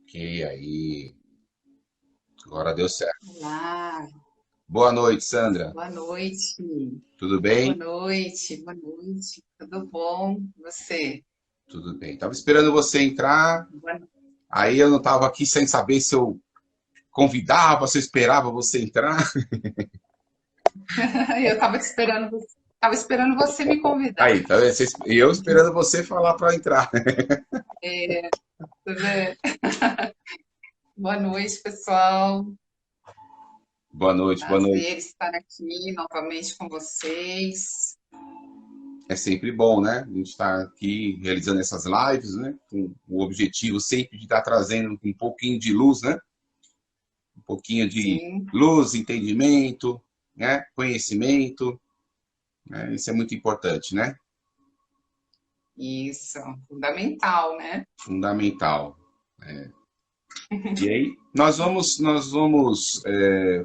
Ok, aí. Agora deu certo. Olá, Boa noite, Sandra. boa noite. Tudo Boa bem? noite, boa noite. Tudo bom? E você? Tudo bem. Tava esperando você entrar, Boa no- aí eu não tava aqui sem saber se eu convidava, se eu esperava você entrar. Eu estava esperando você me convidar. Aí, tá vendo? E eu esperando você falar para entrar. Tá vendo? Boa noite, pessoal. Boa noite, boa noite. Prazer estar aqui novamente com vocês. É sempre bom, né? A gente está aqui realizando essas lives, né? Com o objetivo sempre de estar trazendo um pouquinho de luz, né? Um pouquinho de Sim, luz, entendimento, né? Conhecimento, né? Isso é muito importante, né? isso, fundamental, né? Fundamental. E aí, nós vamos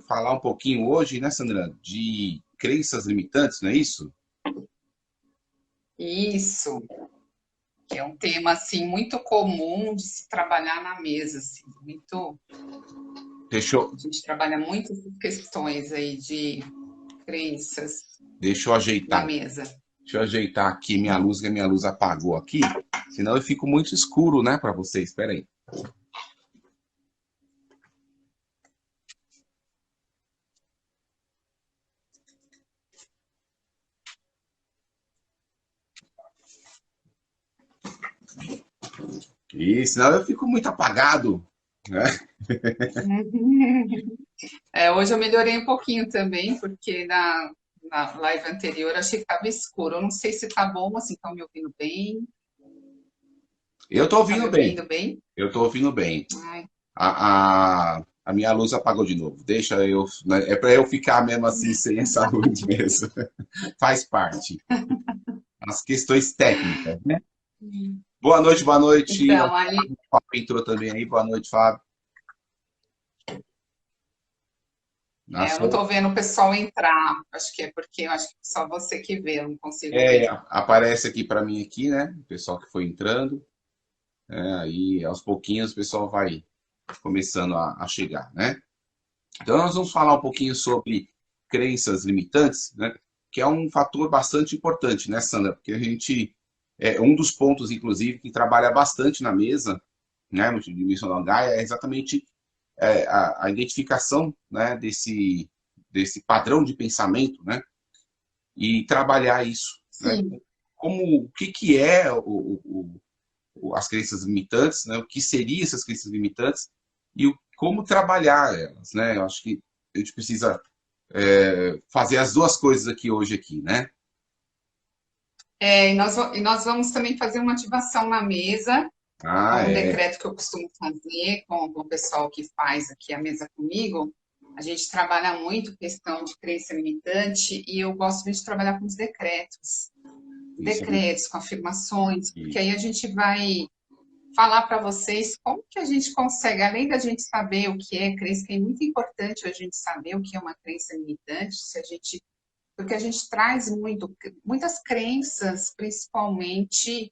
falar um pouquinho hoje, né, Sandra, de crenças limitantes, não é isso? Isso, que é um tema assim muito comum de se trabalhar na mesa, assim, muito, Deixa eu, a gente trabalha muitas questões aí de crenças deixa eu na ajeitar. mesa. Deixa eu ajeitar aqui minha luz, que a minha luz apagou aqui. Senão eu fico muito escuro, né, para vocês. Espera aí. E senão eu fico muito apagado, né? Hoje eu melhorei um pouquinho também, porque na live anterior achei que estava escuro. Eu não sei se está bom, assim, estão me ouvindo bem? Eu tô Tá me ouvindo bem. ouvindo bem? Eu tô ouvindo bem. Ai, A minha luz apagou de novo. Deixa eu. Né, é para eu ficar mesmo assim sem essa luz mesmo. Faz parte. As questões técnicas, né? Boa noite, boa noite. O então, ali, Fábio entrou também aí. Boa noite, Fábio. Na eu não sua... estou vendo o pessoal entrar. Acho que é porque eu acho que só você que vê, eu não consigo ver. Aparece aqui para mim aqui, né? O pessoal que foi entrando. Né? Aí, aos pouquinhos, o pessoal vai começando a chegar, né? Então, nós vamos falar um pouquinho sobre crenças limitantes, né? Que é um fator bastante importante, né, Sandra? Porque a gente é um dos pontos, inclusive, que trabalha bastante na mesa, né, no Dimensional Gaia, é exatamente a identificação, né, desse padrão de pensamento, né? E trabalhar isso, né? Sim, Como o que que é as crenças limitantes, né? O que seriam essas crenças limitantes e como trabalhar elas, né? Eu acho que a gente precisa fazer as duas coisas aqui hoje, né? e nós vamos também fazer uma ativação na mesa, Ah, com um é. decreto que eu costumo fazer com o pessoal que faz aqui a mesa comigo. A gente trabalha muito questão de crença limitante e eu gosto muito de trabalhar com os decretos. Isso é muito. Decretos, com afirmações, porque Isso. aí a gente vai falar para vocês como que a gente consegue, além da gente saber o que é crença, que é muito importante a gente saber o que é uma crença limitante, se a gente, porque a gente traz muitas crenças, principalmente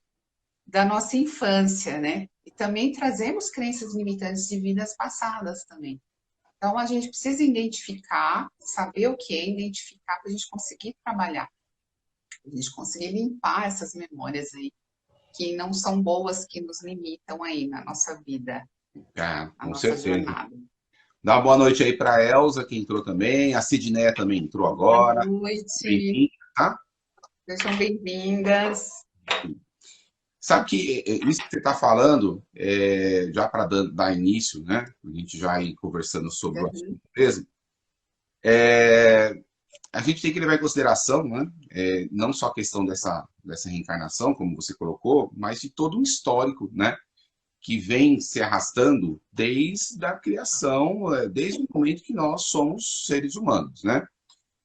da nossa infância, né? E também trazemos crenças limitantes de vidas passadas também. Então a gente precisa identificar, saber o que é, identificar para a gente conseguir trabalhar, a gente conseguir limpar essas memórias aí que não são boas, que nos limitam aí na nossa vida, Ah, na com nossa certeza. jornada. Dá uma boa noite aí para a Elza, que entrou também. A Sidneia também entrou Boa agora. noite, Bem-vinda, tá? sejam bem-vindas. Sabe que isso que você está falando, já para dar início, né? A gente já ir conversando sobre o assunto mesmo. A gente tem que levar em consideração, né? Não só a questão dessa reencarnação, como você colocou, mas de todo um histórico, né? Que vem se arrastando desde a criação, desde o momento que nós somos seres humanos, né?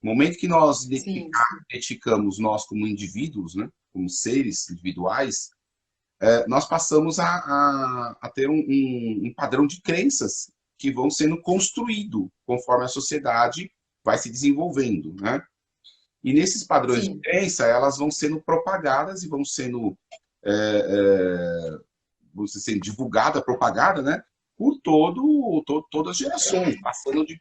No momento que nós Sim, sim, identificamos nós como indivíduos, né? Como seres individuais, nós passamos a ter um padrão de crenças que vão sendo construído conforme a sociedade vai se desenvolvendo, né? E nesses padrões de sim, crença, elas vão sendo propagadas e vão sendo você sendo divulgada, propagada, né? Por todas as gerações, passando de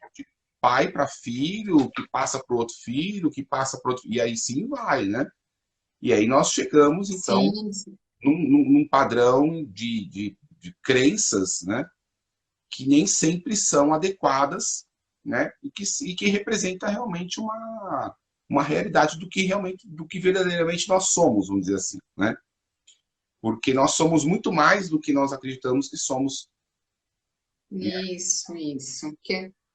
pai para filho, que passa para outro filho, que passa para outro, e aí sim vai, né? E aí nós chegamos, então, Sim, sim. num padrão de crenças, né? Que nem sempre são adequadas, né? E que representa realmente uma realidade do que verdadeiramente nós somos, vamos dizer assim, né? Porque nós somos muito mais do que nós acreditamos que somos. Isso.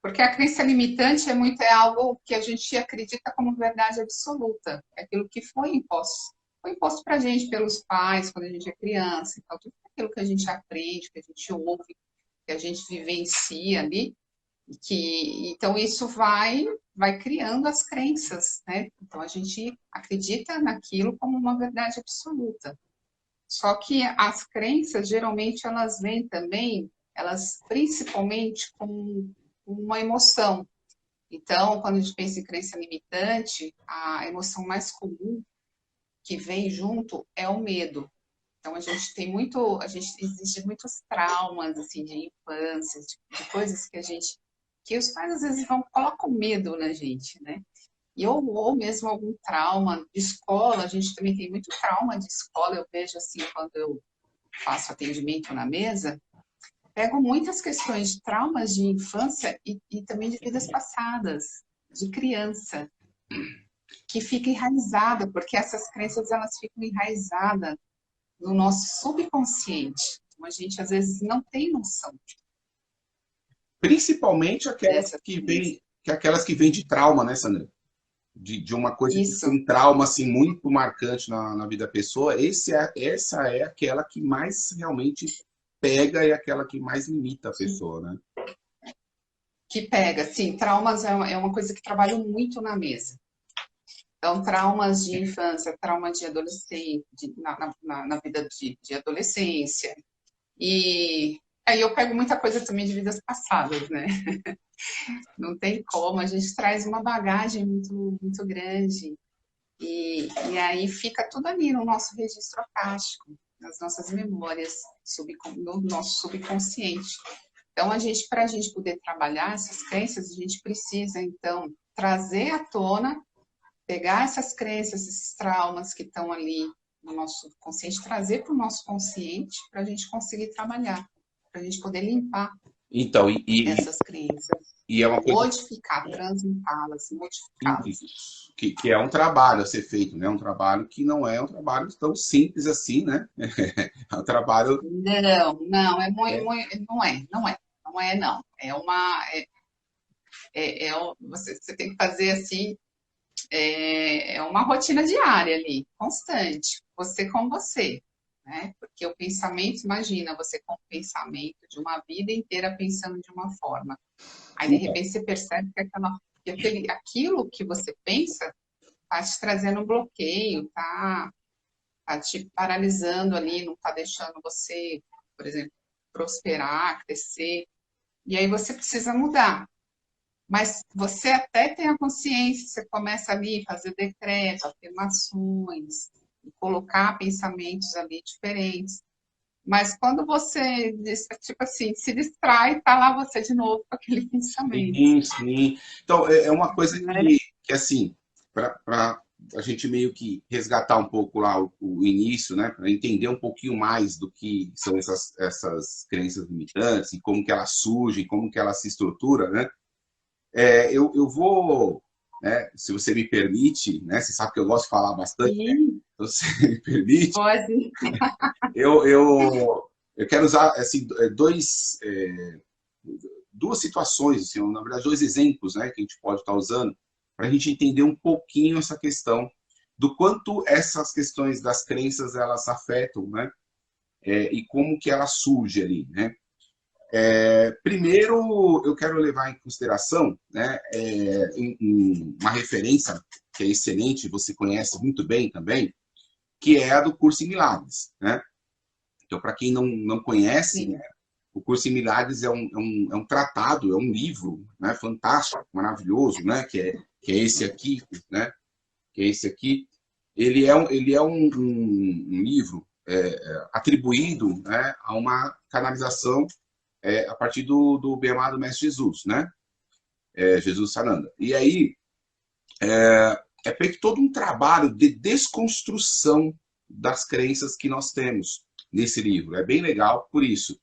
Porque a crença limitante é algo que a gente acredita como verdade absoluta. É aquilo que foi imposto. Foi imposto para a gente pelos pais quando a gente é criança. Então, tudo aquilo que a gente aprende, que a gente ouve, que a gente vivencia ali, então isso vai criando as crenças, né? Então a gente acredita naquilo como uma verdade absoluta. Só que as crenças, geralmente, elas vêm também, elas principalmente com uma emoção. Então, quando a gente pensa em crença limitante, a emoção mais comum que vem junto é o medo. Então, a gente existe muitos traumas, assim, de infância, de coisas que os pais, às vezes, colocam medo na gente, né? Ou mesmo algum trauma de escola, a gente também tem muito trauma de escola, eu vejo assim, quando eu faço atendimento na mesa, pego muitas questões de traumas de infância e também de vidas passadas, de criança, que fica enraizada, porque essas crenças elas ficam enraizadas no nosso subconsciente. Então, a gente às vezes não tem noção Principalmente dessas crenças. aquelas que vêm de trauma, né, Sandra? De uma coisa que foi Isso, um trauma assim, muito marcante na vida da pessoa, essa é aquela que mais realmente pega e aquela que mais limita a pessoa, né? que pega, sim, traumas é uma coisa que trabalho muito na mesa. Então, traumas de infância, trauma de adolescente, na vida de adolescência. E aí eu pego muita coisa também de vidas passadas, né? Não tem como, a gente traz uma bagagem muito grande. E aí fica tudo ali no nosso registro akáshico, nas nossas memórias, no nosso subconsciente. Então, para a gente poder trabalhar essas crenças, a gente precisa, então, trazer à tona, pegar essas crenças, esses traumas que estão ali no nosso subconsciente, trazer para o nosso consciente para a gente conseguir trabalhar, para a gente poder limpar Então, essas crenças, e é uma coisa modificar, transmutá-las, modificá-las. que é um trabalho a ser feito, né? Um trabalho que não é um trabalho tão simples assim, né? É um trabalho. Não, É, não é, não. Você tem que fazer assim, é uma rotina diária ali, constante, você com você, né? Porque o pensamento, imagina, você com o pensamento de uma vida inteira pensando de uma forma. Aí, de então, repente, você percebe aquilo que você pensa está te trazendo um bloqueio, tá te paralisando ali, não está deixando você, por exemplo, prosperar, crescer. E aí você precisa mudar. Mas você até tem a consciência, você começa ali a fazer decreto, afirmações, e colocar pensamentos ali diferentes. Mas quando você, tipo assim, se distrai, tá lá você de novo com aquele pensamento. sim, sim. Então, é uma coisa Né? que assim, para a gente meio que resgatar um pouco lá o início, né? Para entender um pouquinho mais do que são essas crenças limitantes e como que elas surgem, como que elas se estruturam, né? Eu vou, né, se você me permite, né? Você sabe que eu gosto de falar bastante, né? Sim, Se você me permite, pode. eu, eu, eu quero usar assim, duas situações, assim, na verdade, dois exemplos, né, que a gente pode estar usando para a gente entender um pouquinho essa questão do quanto essas questões das crenças elas afetam, né, e como que ela surge ali, né. Primeiro, eu quero levar em consideração, né, uma referência que é excelente, você conhece muito bem também, que é a do Curso em Milagres, né. Então, para quem não conhece, né, Sim, o Curso em Milagres é um tratado, é um livro, né, fantástico, maravilhoso, né, que é esse aqui, né, que é esse aqui. Ele é um livro atribuído, né, a uma canalização a partir do bem-amado Mestre Jesus, né? Jesus Sananda. E aí é feito todo um trabalho de desconstrução das crenças que nós temos nesse livro. É bem legal por isso.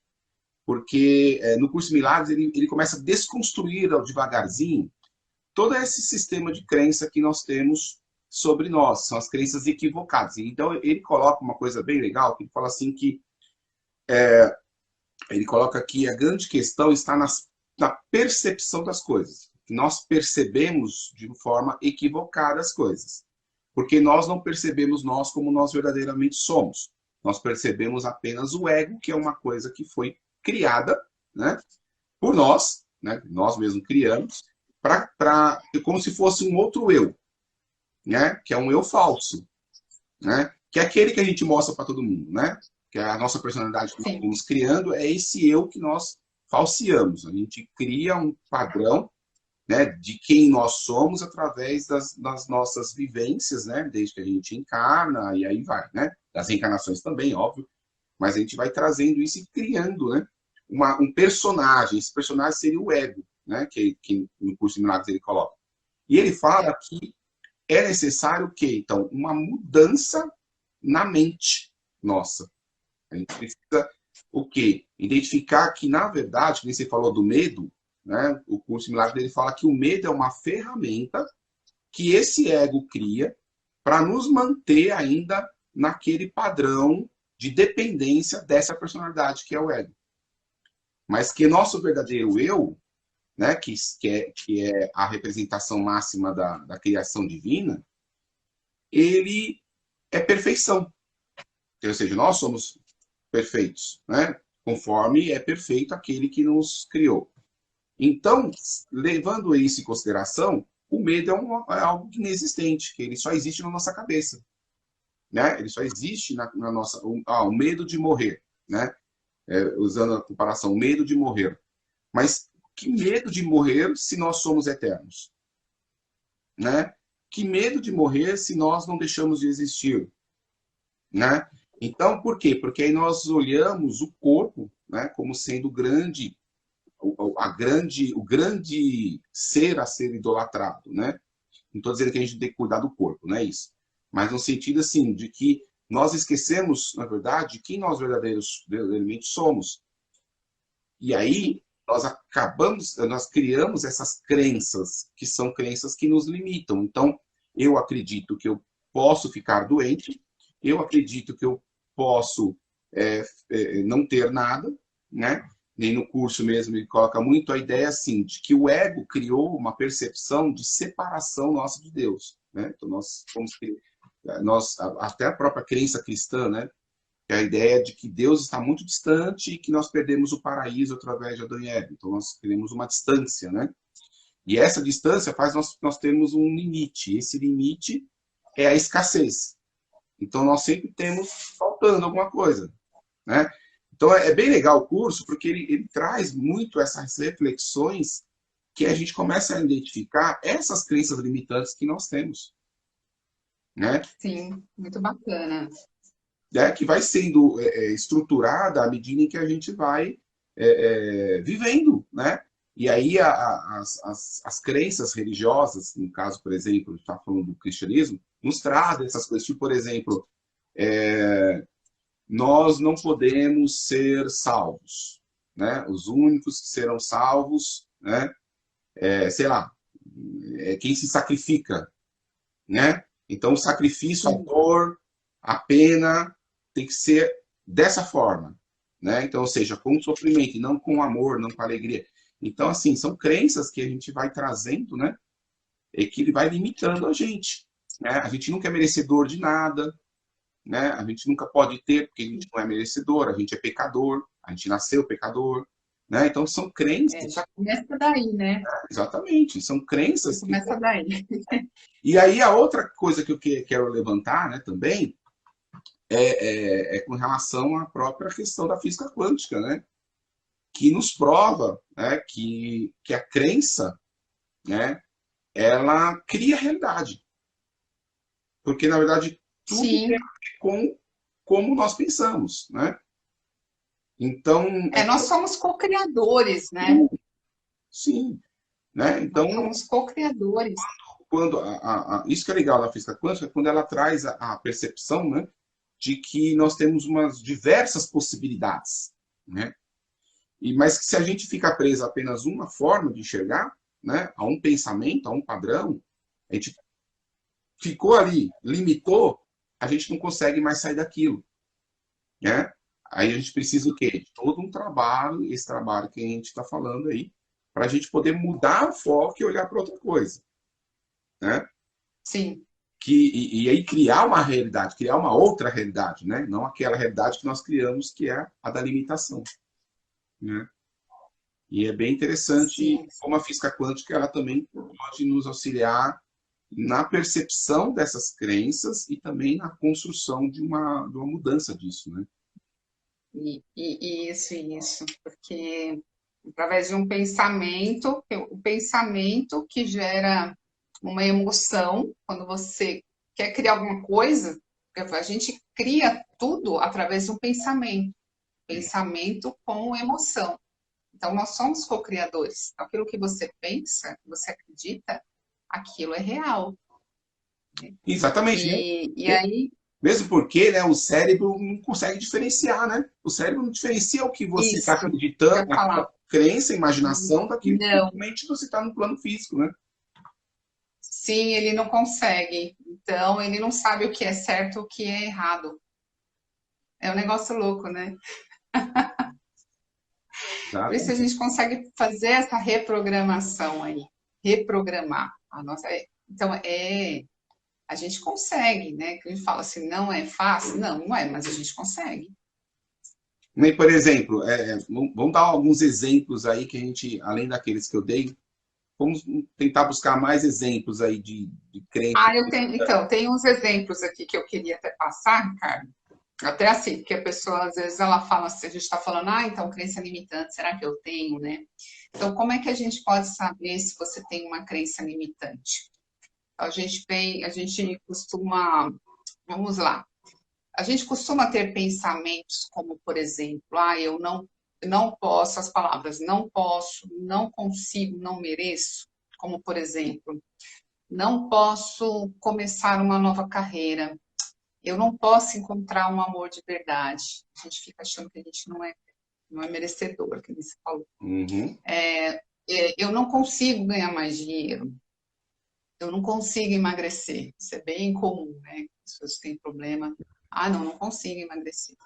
Porque no curso de Milagres ele começa a desconstruir devagarzinho todo esse sistema de crença que nós temos sobre nós, são as crenças equivocadas. Então ele coloca uma coisa bem legal, que ele fala assim que ele coloca que a grande questão está na percepção das coisas. Nós percebemos de forma equivocada as coisas, porque nós não percebemos nós como nós verdadeiramente somos. Nós percebemos apenas o ego, que é uma coisa que foi criada, né, por nós, né, nós mesmos criamos, como se fosse um outro eu, né, que é um eu falso, né, que é aquele que a gente mostra para todo mundo, né, que é a nossa personalidade que nós estamos criando, é esse eu que nós falseamos. A gente cria um padrão, né, de quem nós somos através das nossas vivências, né, desde que a gente encarna, e aí vai, né, das reencarnações também, óbvio, mas a gente vai trazendo isso e criando, né, um personagem. Esse personagem seria o ego, né, que no curso de Milagres ele coloca. E ele fala que é necessário o quê? Então, uma mudança na mente nossa. A gente precisa o quê? Identificar que, na verdade, como você falou do medo, né, o curso de Milagres ele fala que o medo é uma ferramenta que esse ego cria para nos manter ainda naquele padrão de dependência dessa personalidade que é o ego. Mas que nosso verdadeiro eu, né, que é a representação máxima da criação divina, ele é perfeição. Ou seja, nós somos perfeitos, né? Conforme é perfeito aquele que nos criou. Então, levando isso em consideração, o medo é algo inexistente, que ele só existe na nossa cabeça, né? Ele só existe na nossa... o medo de morrer, né? Usando a comparação, o medo de morrer. Mas que medo de morrer se nós somos eternos? Né? Que medo de morrer se nós não deixamos de existir? Né? Então, por quê? Porque aí nós olhamos o corpo, né, como sendo grande, o grande ser a ser idolatrado, né? Não estou dizendo que a gente tem que cuidar do corpo, não é isso. Mas no sentido, assim, de que nós esquecemos, na verdade, quem nós verdadeiramente somos. E aí nós criamos essas crenças, que são crenças que nos limitam. Então, eu acredito que eu posso ficar doente, eu acredito que eu posso não ter nada, né? Nem no curso mesmo ele coloca muito a ideia assim, de que o ego criou uma percepção de separação nossa de Deus, né? Então até a própria crença cristã, né? É a ideia de que Deus está muito distante e que nós perdemos o paraíso através de Adão e Eva. Então nós queremos uma distância, né? E essa distância faz nós termos um limite. Esse limite é a escassez. Então nós sempre temos faltando alguma coisa, né? Então é bem legal o curso porque ele traz muito essas reflexões que a gente começa a identificar essas crenças limitantes que nós temos, né? Sim, muito bacana. Que vai sendo estruturada à medida em que a gente vai vivendo, né? E aí as crenças religiosas, no caso, por exemplo, a gente está falando do cristianismo, nos trazem essas coisas, tipo, por exemplo, nós não podemos ser salvos, né? Os únicos que serão salvos, né? Sei lá, quem se sacrifica, né? Então, o sacrifício, a dor, a pena tem que ser dessa forma, né? Então, ou seja, com sofrimento, e não com amor, não com alegria. Então, assim, são crenças que a gente vai trazendo, né? E que ele vai limitando a gente, né? A gente nunca é merecedor de nada, né? A gente nunca pode ter, porque a gente não é merecedor, a gente é pecador, a gente nasceu pecador, né? Então, são crenças... Já começa daí, né? Exatamente, são crenças que... Começa daí. E aí, a outra coisa que eu quero levantar, né, também, com relação à própria questão da física quântica, né? Que nos prova, né, que a crença, né, ela cria realidade. Porque, na verdade, tudo tem a ver como nós pensamos, né? Então, Nós somos co-criadores, né? sim, né? Então, Nós somos co-criadores. quando isso que é legal da física quântica, quando ela traz a percepção, né, de que nós temos umas diversas possibilidades, né? Mas que se a gente fica preso a apenas uma forma de enxergar, né, a um pensamento, a um padrão, a gente ficou ali, limitou, a gente não consegue mais sair daquilo, né? Aí a gente precisa o quê? De todo um trabalho, esse trabalho que a gente está falando aí, para a gente poder mudar o foco e olhar para outra coisa, né? Sim. E aí criar uma realidade, criar uma outra realidade, né? Não aquela realidade que nós criamos, que é a da limitação, né? E é bem interessante Sim. como a física quântica ela também pode nos auxiliar na percepção dessas crenças e também na construção de uma mudança disso, né? Isso, porque através de um pensamento, o pensamento que gera uma emoção, quando você quer criar alguma coisa, a gente cria tudo através de um pensamento com emoção. Então, nós somos co-criadores. Então, aquilo que você pensa, que você acredita, aquilo é real. Exatamente, né? E aí, Mesmo porque, né, o cérebro não consegue diferenciar, né? O cérebro não diferencia o que você está isso, acreditando, eu ia falar. a crença, a imaginação, daquilo que Não, realmente você está no plano físico, né? sim, ele não consegue. Então, ele não sabe o que é certo e o que é errado. É um negócio louco, né? Por isso a Exatamente. gente consegue fazer essa reprogramação aí, reprogramar a nossa. Então, a gente consegue, né? Que a gente fala assim, não é fácil? Não, não é, mas a gente consegue. Nem, por exemplo, vamos dar alguns exemplos aí que a gente, além daqueles que eu dei, vamos tentar buscar mais exemplos aí de crenças. Eu tenho, então, tem uns exemplos aqui que eu queria até passar, Ricardo. Até assim, porque a pessoa, às vezes, ela fala assim, a gente está falando, então, crença limitante, será que eu tenho, né? Então, como é que a gente pode saber se você tem uma crença limitante? A gente costuma, vamos lá, a gente costuma ter pensamentos como, por exemplo, eu não posso, as palavras não posso, não consigo, não mereço, como, por exemplo, não posso começar uma nova carreira, eu não posso encontrar um amor de verdade. A gente fica achando que a gente não é merecedor, que você falou. Uhum. Eu não consigo ganhar mais dinheiro, eu não consigo emagrecer. Isso é bem comum, né? As pessoas têm problema. Não consigo emagrecer.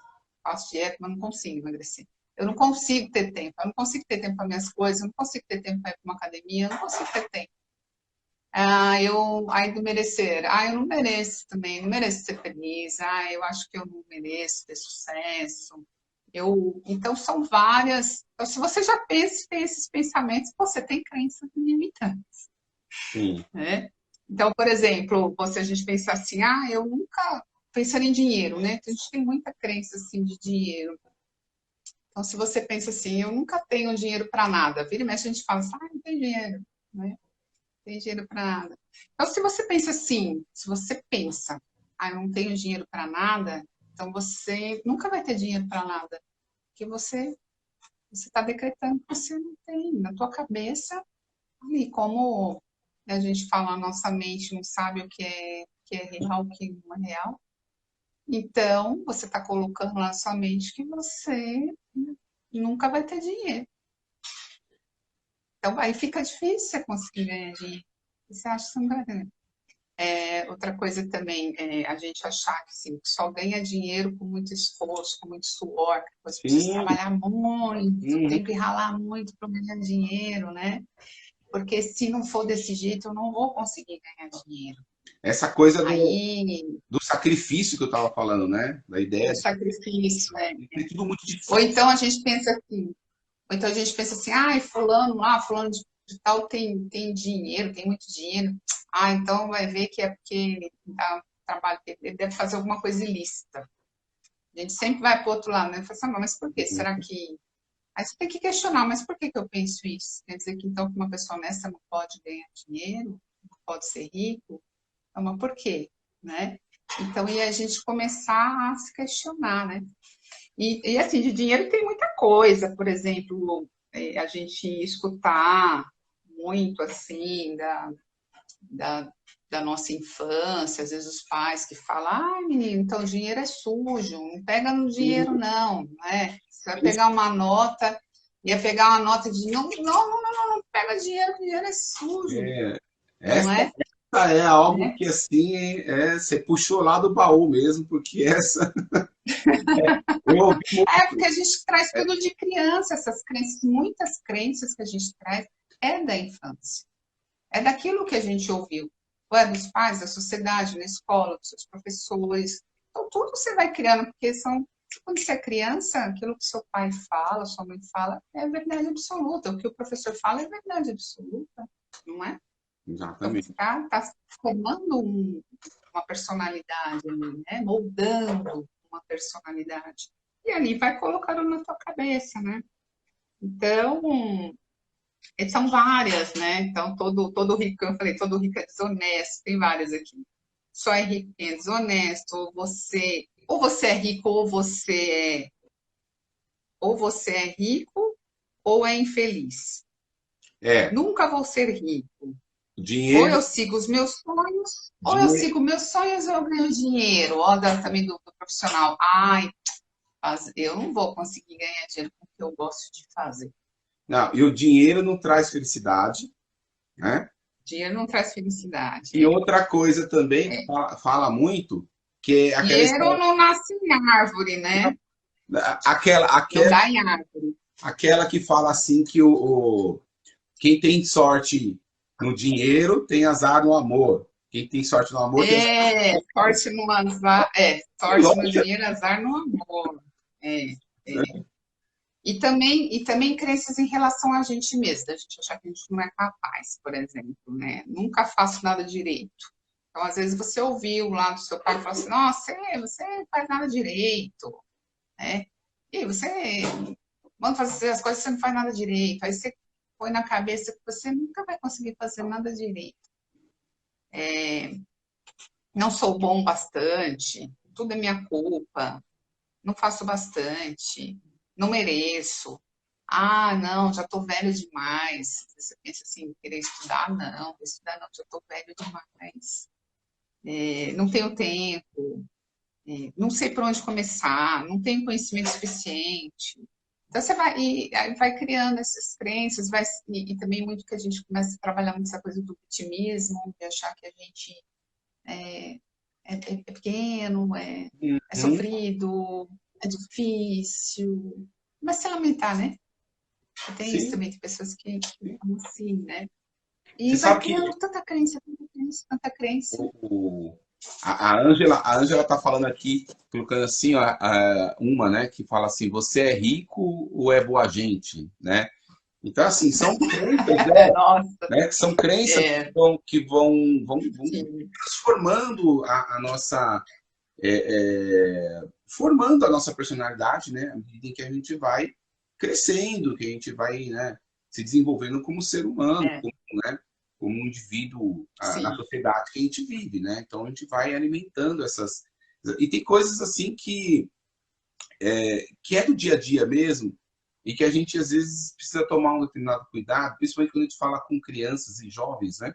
Faço dieta, mas não consigo emagrecer. Eu não consigo ter tempo. Eu não consigo ter tempo para minhas coisas. Eu não consigo ter tempo para ir para uma academia. Eu não consigo ter tempo. Do merecer. Eu não mereço também. Não mereço ser feliz. Eu acho que eu não mereço ter sucesso. Então, são várias. Então, se você já pensa, tem esses pensamentos, você tem crenças limitantes. Sim. Né? Então, por exemplo, a gente pensa assim, eu nunca pensaria em dinheiro, né? A gente tem muita crença assim de dinheiro. Então, se você pensa assim, eu nunca tenho dinheiro para nada, vira e mexe a gente fala assim, não tem dinheiro, né? Não tem dinheiro para nada. Então, se você pensa assim, se você pensa, eu não tenho dinheiro para nada, então você nunca vai ter dinheiro para nada, porque você está decretando que você não tem na tua cabeça. E como a gente fala, a nossa mente não sabe que é real, o que não é real. Então, você está colocando na sua mente que você nunca vai ter dinheiro. Então, aí fica difícil você conseguir ganhar dinheiro. Você acha que você não vai ganhar. Outra coisa também é a gente achar que assim, só ganha dinheiro com muito esforço, com muito suor, que você precisa Sim. trabalhar muito, Uhum. tem que ralar muito para ganhar dinheiro, né? Porque se não for desse jeito, eu não vou conseguir ganhar dinheiro. Essa coisa Aí, do sacrifício que eu estava falando, né? Da ideia o sacrifício, né? de tudo muito Ou difícil. então a gente pensa assim, fulano de tal tem dinheiro, tem muito dinheiro. Então vai ver que é porque trabalho, ele deve fazer alguma coisa ilícita. A gente sempre vai para o outro lado, né? Fala assim, mas por quê? Será que. Aí você tem que questionar, mas por que eu penso isso? Quer dizer que então uma pessoa honesta não pode ganhar dinheiro, não pode ser rico? Mas por quê? Né? Então, e a gente começar a se questionar, né? E assim, de dinheiro tem muita coisa, por exemplo, a gente escutar muito assim da, da nossa infância, às vezes os pais que falam, ai menino, então dinheiro é sujo, não pega no dinheiro não, né? Você vai pegar uma nota, ia pegar uma nota de não pega dinheiro, dinheiro é sujo, É, não essa é? é algo Né? que, assim, você puxou lá do baú mesmo, porque essa eu ouvi É muito. porque a gente traz tudo de criança, essas crenças, muitas crenças que a gente traz é da infância. É daquilo que a gente ouviu. Ou é dos pais, da sociedade, na escola, dos seus professores. Então, tudo você vai criando, porque quando você é criança, aquilo que seu pai fala, sua mãe fala, é verdade absoluta. O que o professor fala é verdade absoluta, não é? Então, você Exatamente. está formando uma personalidade ali, né? Moldando uma personalidade. E ali vai colocando na tua cabeça, né? Então, são várias, né? Então, todo rico, eu falei, todo rico é desonesto, tem várias aqui. Só é rico quem é desonesto, ou você é rico, ou você é rico, ou é infeliz. É, Nunca vou ser rico. Ou dinheiro, eu sigo os meus sonhos, ou eu dinheiro. sigo meus sonhos ou eu ganho dinheiro. Ó, também do profissional. Ai, eu não vou conseguir ganhar dinheiro com o que eu gosto de fazer. Não, e o dinheiro não traz felicidade, né? Dinheiro não traz felicidade. E outra coisa também que fala muito, que é aquela Dinheiro história, não nasce em árvore, né? aquela, Não aquela, dá em árvore. aquela que fala assim que quem tem sorte no dinheiro tem azar no amor. Quem tem sorte no amor tem azar Sorte no azar, no sorte no lógico, dinheiro, azar no amor. É, é. E também crenças em relação a gente mesmo, da gente achar que a gente não é capaz, por exemplo, né? Nunca faço nada direito. Então, às vezes, você ouviu lá do seu pai falar assim, nossa, você não faz nada direito, né? E você manda fazer as coisas, você não faz nada direito. Aí você põe na cabeça que você nunca vai conseguir fazer nada direito. Não sou bom bastante, tudo é minha culpa, não faço bastante, não mereço. Ah, não, já estou velho demais. Você pensa assim, querer estudar não, já estou velho demais. Não tenho tempo, não sei por onde começar, não tenho conhecimento suficiente. Então você vai, aí vai criando essas crenças, e também muito que a gente começa a trabalhar muito essa coisa do vitimismo, de achar que a gente é pequeno, é Uhum. sofrido, é difícil. Mas se lamentar, né? Tem isso Sim, também, tem pessoas que sim. falam assim, né? Você E vai sabe que criando tanta crença, tanta crença, tanta crença. o, a Ângela tá falando aqui, colocando assim, ó, né, que fala assim, você é rico ou é boa gente, né? Então, assim, são crenças, Nossa, né, que são crenças que é, vão sim, transformando a nossa, formando a nossa personalidade, né, à medida em que a gente vai crescendo, que a gente vai, né, se desenvolvendo como ser humano, é, né, como um indivíduo na sim, sociedade que a gente vive, né? Então a gente vai alimentando essas. E tem coisas assim que é do dia a dia mesmo, e que a gente às vezes precisa tomar um determinado cuidado, principalmente quando a gente fala com crianças e jovens, né?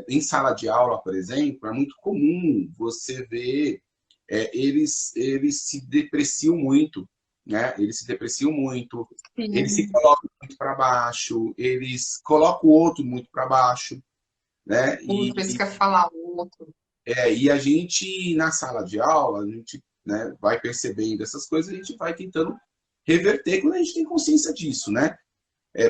Em sala de aula, por exemplo, é muito comum você ver eles se depreciam muito, né? Eles se depreciam muito, eles se sim. colocam muito para baixo, eles colocam o outro muito para baixo, né? Às vezes quer falar outro. E a gente, na sala de aula, a gente, né, vai percebendo essas coisas, a gente vai tentando reverter quando a gente tem consciência disso, né?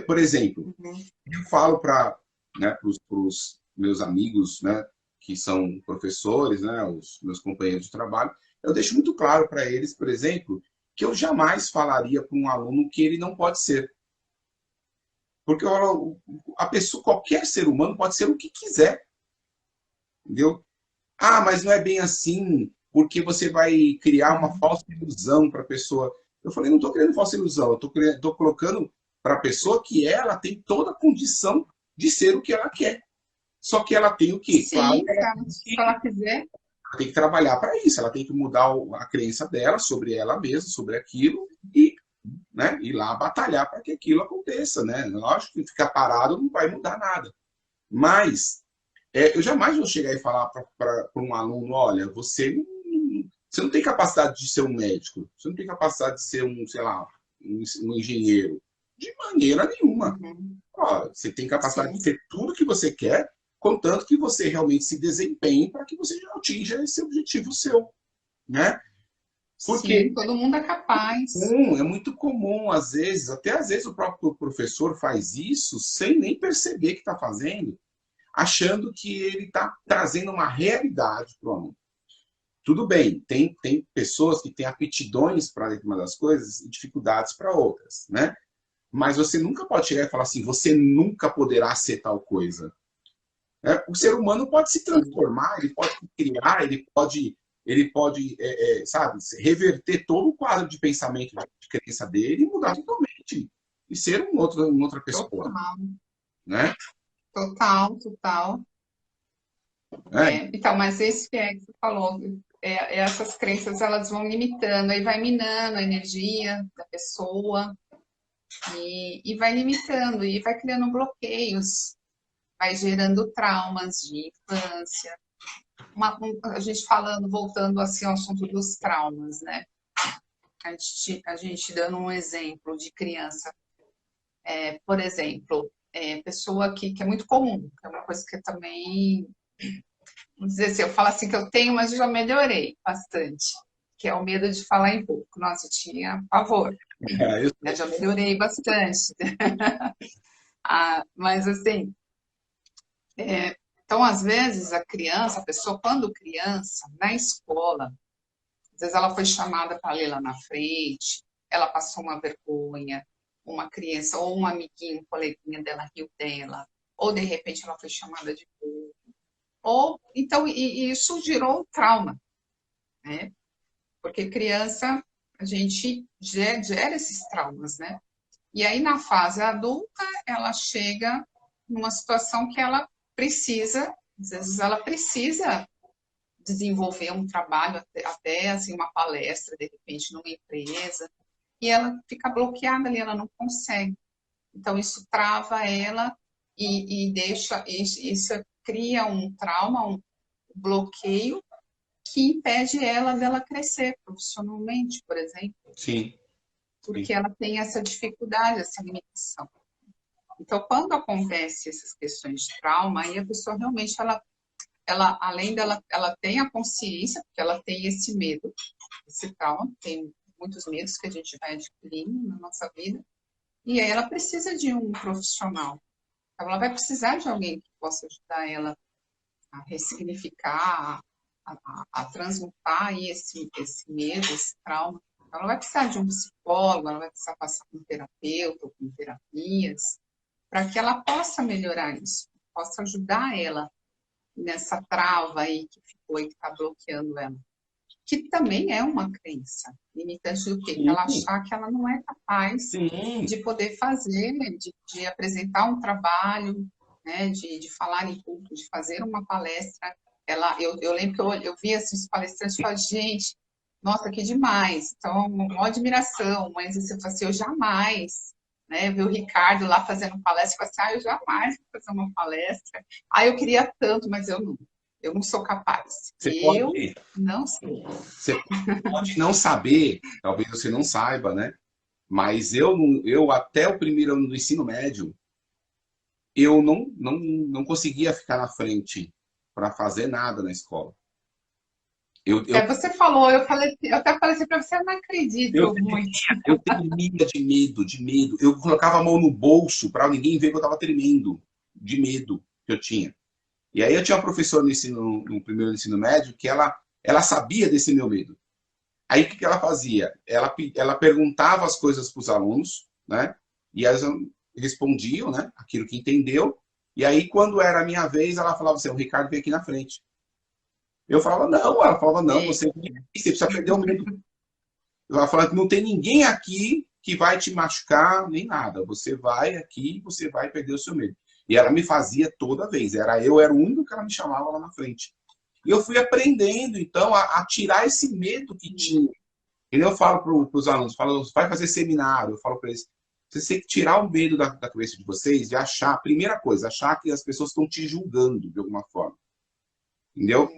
Por exemplo, Uhum. eu falo para, né, os meus amigos, né, que são professores, né, os meus companheiros de trabalho, eu deixo muito claro para eles, por exemplo, que eu jamais falaria para um aluno que ele não pode ser. Porque a pessoa, qualquer ser humano pode ser o que quiser, entendeu? Ah, mas não é bem assim, porque você vai criar uma falsa ilusão para a pessoa. Eu falei, não estou criando falsa ilusão, eu estou colocando para a pessoa que ela tem toda a condição de ser o que ela quer. Só que ela tem o quê? Claro Sim, que ela cara, tem se que ela quiser. ela tem que trabalhar para isso, ela tem que mudar a crença dela sobre ela mesma, sobre aquilo, e, né, ir lá batalhar para que aquilo aconteça. Né? Lógico que ficar parado não vai mudar nada. Mas eu jamais vou chegar e falar para um aluno, olha, você não tem capacidade de ser um médico, você não tem capacidade de ser um, sei lá, um engenheiro. De maneira nenhuma. Uhum. Ó, você tem capacidade Sim. de ser tudo que você quer, contanto que você realmente se desempenhe para que você atinja esse objetivo seu. Né? Sim, Porque todo mundo é capaz. é muito comum, às vezes, até às vezes o próprio professor faz isso sem nem perceber que está fazendo, achando que ele está trazendo uma realidade para o aluno. Tudo bem, tem pessoas que têm aptidões para determinadas coisas e dificuldades para outras, né? Mas você nunca pode chegar e falar assim, você nunca poderá ser tal coisa. Né? O ser humano pode se Sim, transformar, ele pode criar, ele pode sabe, reverter todo o quadro de pensamento, de crença dele e mudar totalmente. E ser uma outra pessoa. total, Né? total, total. É, Então, mas esse que é que você falou, essas crenças elas vão limitando, aí vai minando a energia da pessoa e vai limitando, e vai criando bloqueios, vai gerando traumas de infância. A gente falando, voltando assim ao assunto dos traumas, né? A gente dando um exemplo de criança, por exemplo, pessoa que é muito comum, que é uma coisa que eu também, vamos dizer assim, eu falo assim que eu tenho, mas eu já melhorei bastante, que é o medo de falar em público. Nossa, eu tinha pavor, eu né? Já melhorei bastante. Mas assim, então às vezes a criança, a pessoa quando criança, na escola, às vezes ela foi chamada para ler lá na frente, ela passou uma vergonha, uma criança ou um amiguinho, um coleguinha dela riu dela, ou de repente ela foi chamada de burro. Ou então e isso gerou um trauma, né? Porque criança a gente gera esses traumas, né? E aí na fase adulta ela chega numa situação que ela precisa, às vezes ela precisa desenvolver um trabalho, até assim, uma palestra, de repente, numa empresa, e ela fica bloqueada ali, ela não consegue. Então, isso trava ela e deixa, isso cria um trauma, um bloqueio que impede ela dela crescer profissionalmente, por exemplo, sim, sim. porque ela tem essa dificuldade, essa limitação. Então, quando acontece essas questões de trauma, aí a pessoa realmente ela além dela, ela tem a consciência, porque ela tem esse medo, esse trauma, tem muitos medos que a gente vai adquirindo na nossa vida, e aí ela precisa de um profissional. Então, ela vai precisar de alguém que possa ajudar ela a ressignificar, a transmutar aí esse medo, esse trauma. Então, ela vai precisar de um psicólogo, ela vai precisar passar com um terapeuta ou com terapias, para que ela possa melhorar isso, possa ajudar ela nessa trava aí que ficou e que está bloqueando ela. Que também é uma crença limitante do quê? Que ela Sim, achar que ela não é capaz sim. de poder fazer, de apresentar um trabalho, né, de falar em público, de fazer uma palestra. Eu lembro que eu vi assim, os palestrantes e falei, gente, nossa, que demais. Então, uma admiração, mas você fala assim, eu jamais, né, ver o Ricardo lá fazendo palestra, eu falei assim, eu jamais vou fazer uma palestra. Eu queria tanto, mas eu não sou capaz. Você Eu pode, não sei. você pode não saber, talvez você não saiba, né? Mas eu até o primeiro ano do ensino médio, eu não conseguia ficar na frente para fazer nada na escola. Eu, Você falou, eu até falei assim para você, eu não eu, acredito muito. eu tremia de medo, de medo. Eu colocava a mão no bolso para ninguém ver que eu estava tremendo, de medo que eu tinha. E aí eu tinha uma professora no primeiro ensino médio que ela sabia desse meu medo. Aí o que ela fazia? Ela perguntava as coisas para os alunos, né? E eles respondiam, né? Aquilo que entendeu. E aí, quando era a minha vez, ela falava assim: o Ricardo vem aqui na frente. Eu falava, não. Ela falava, não, É, você precisa perder o medo. Ela falava, não tem ninguém aqui que vai te machucar, nem nada. Você vai aqui e você vai perder o seu medo. E ela me fazia toda vez. Eu era o único que ela me chamava lá na frente. E eu fui aprendendo, então, a tirar esse medo que tinha. E eu falo para os alunos, falo, vai fazer seminário, eu falo para eles, vocês têm que tirar o medo da cabeça de vocês, de achar, primeira coisa, achar que as pessoas estão te julgando de alguma forma, entendeu?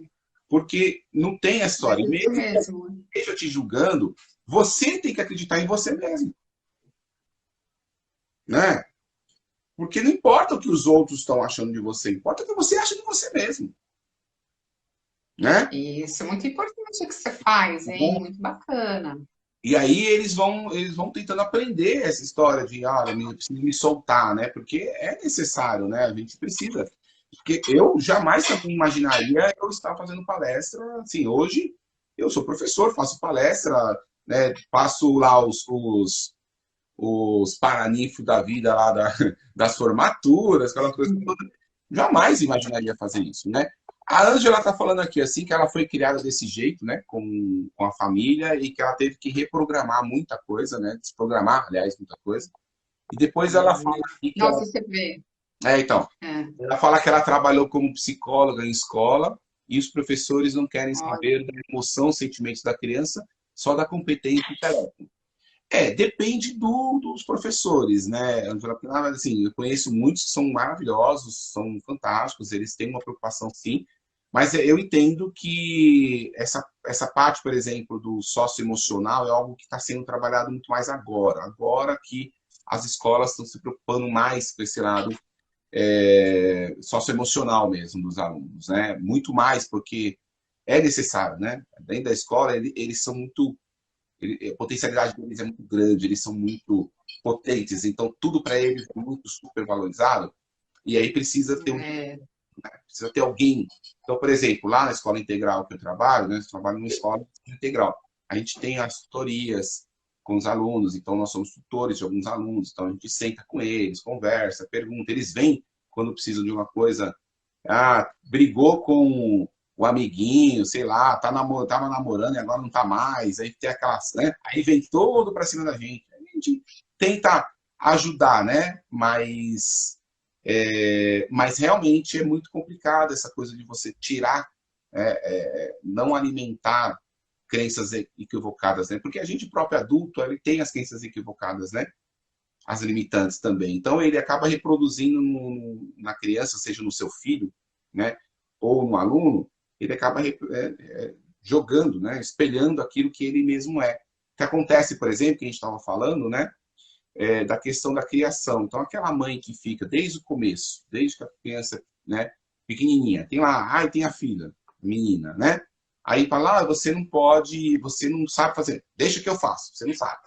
Porque não tem a É história. E isso mesmo que mesmo. esteja te julgando, você tem que acreditar em você mesmo, né? Porque não importa o que os outros estão achando de você, importa o que você acha de você mesmo, né? E isso é muito importante o que você faz, hein? Muito bacana. E aí eles vão tentando aprender essa história de, eu preciso me soltar, né? Porque é necessário, né? A gente precisa. Porque eu jamais também imaginaria eu estar fazendo palestra. Assim, hoje eu sou professor, faço palestra, né? Passo lá os paraninfos da vida lá das formaturas, aquela coisa toda. Jamais imaginaria fazer isso, né? A Ângela está falando aqui assim que ela foi criada desse jeito, né, com a família e que ela teve que reprogramar muita coisa, né, desprogramar, aliás, muita coisa. E depois ela fala aqui que ela, Nossa, você vê. então, É, ela fala que ela trabalhou como psicóloga em escola e os professores não querem olha, saber da emoção, sentimentos da criança, só da competência intelectual. Depende dos professores, né, Angela? Mas, assim, eu conheço muitos que são maravilhosos, são fantásticos, eles têm uma preocupação, sim, mas eu entendo que essa parte, por exemplo, do socioemocional é algo que está sendo trabalhado muito mais agora. Agora que as escolas estão se preocupando mais com esse lado socioemocional mesmo dos alunos, né? Muito mais, porque é necessário, né? Dentro da escola, eles são muito a potencialidade deles é muito grande, eles são muito potentes, então tudo para eles é muito super valorizado, e aí é, precisa ter alguém. Então, por exemplo, lá na escola integral que eu trabalho, né, eu trabalho numa escola integral, a gente tem as tutorias com os alunos, então nós somos tutores de alguns alunos, então a gente senta com eles, conversa, pergunta, eles vêm quando precisam de uma coisa, brigou com o amiguinho, sei lá, tava namorando e agora não tá mais, aí tem aquelas, né? Aí vem todo para cima da gente. A gente tenta ajudar, né? Mas realmente é muito complicado essa coisa de você tirar, não alimentar crenças equivocadas, né? Porque a gente próprio adulto, ele tem as crenças equivocadas, né? As limitantes também. Então ele acaba reproduzindo na criança, seja no seu filho, né? Ou no aluno, ele acaba jogando, né? Espelhando aquilo que ele mesmo é. O que acontece, por exemplo, que a gente estava falando, né? Da questão da criação. Então, aquela mãe que fica desde o começo, desde que a criança, né, pequenininha, tem lá, tem a filha, menina, né? Aí fala, você não pode, você não sabe fazer. Deixa que eu faço, você não sabe.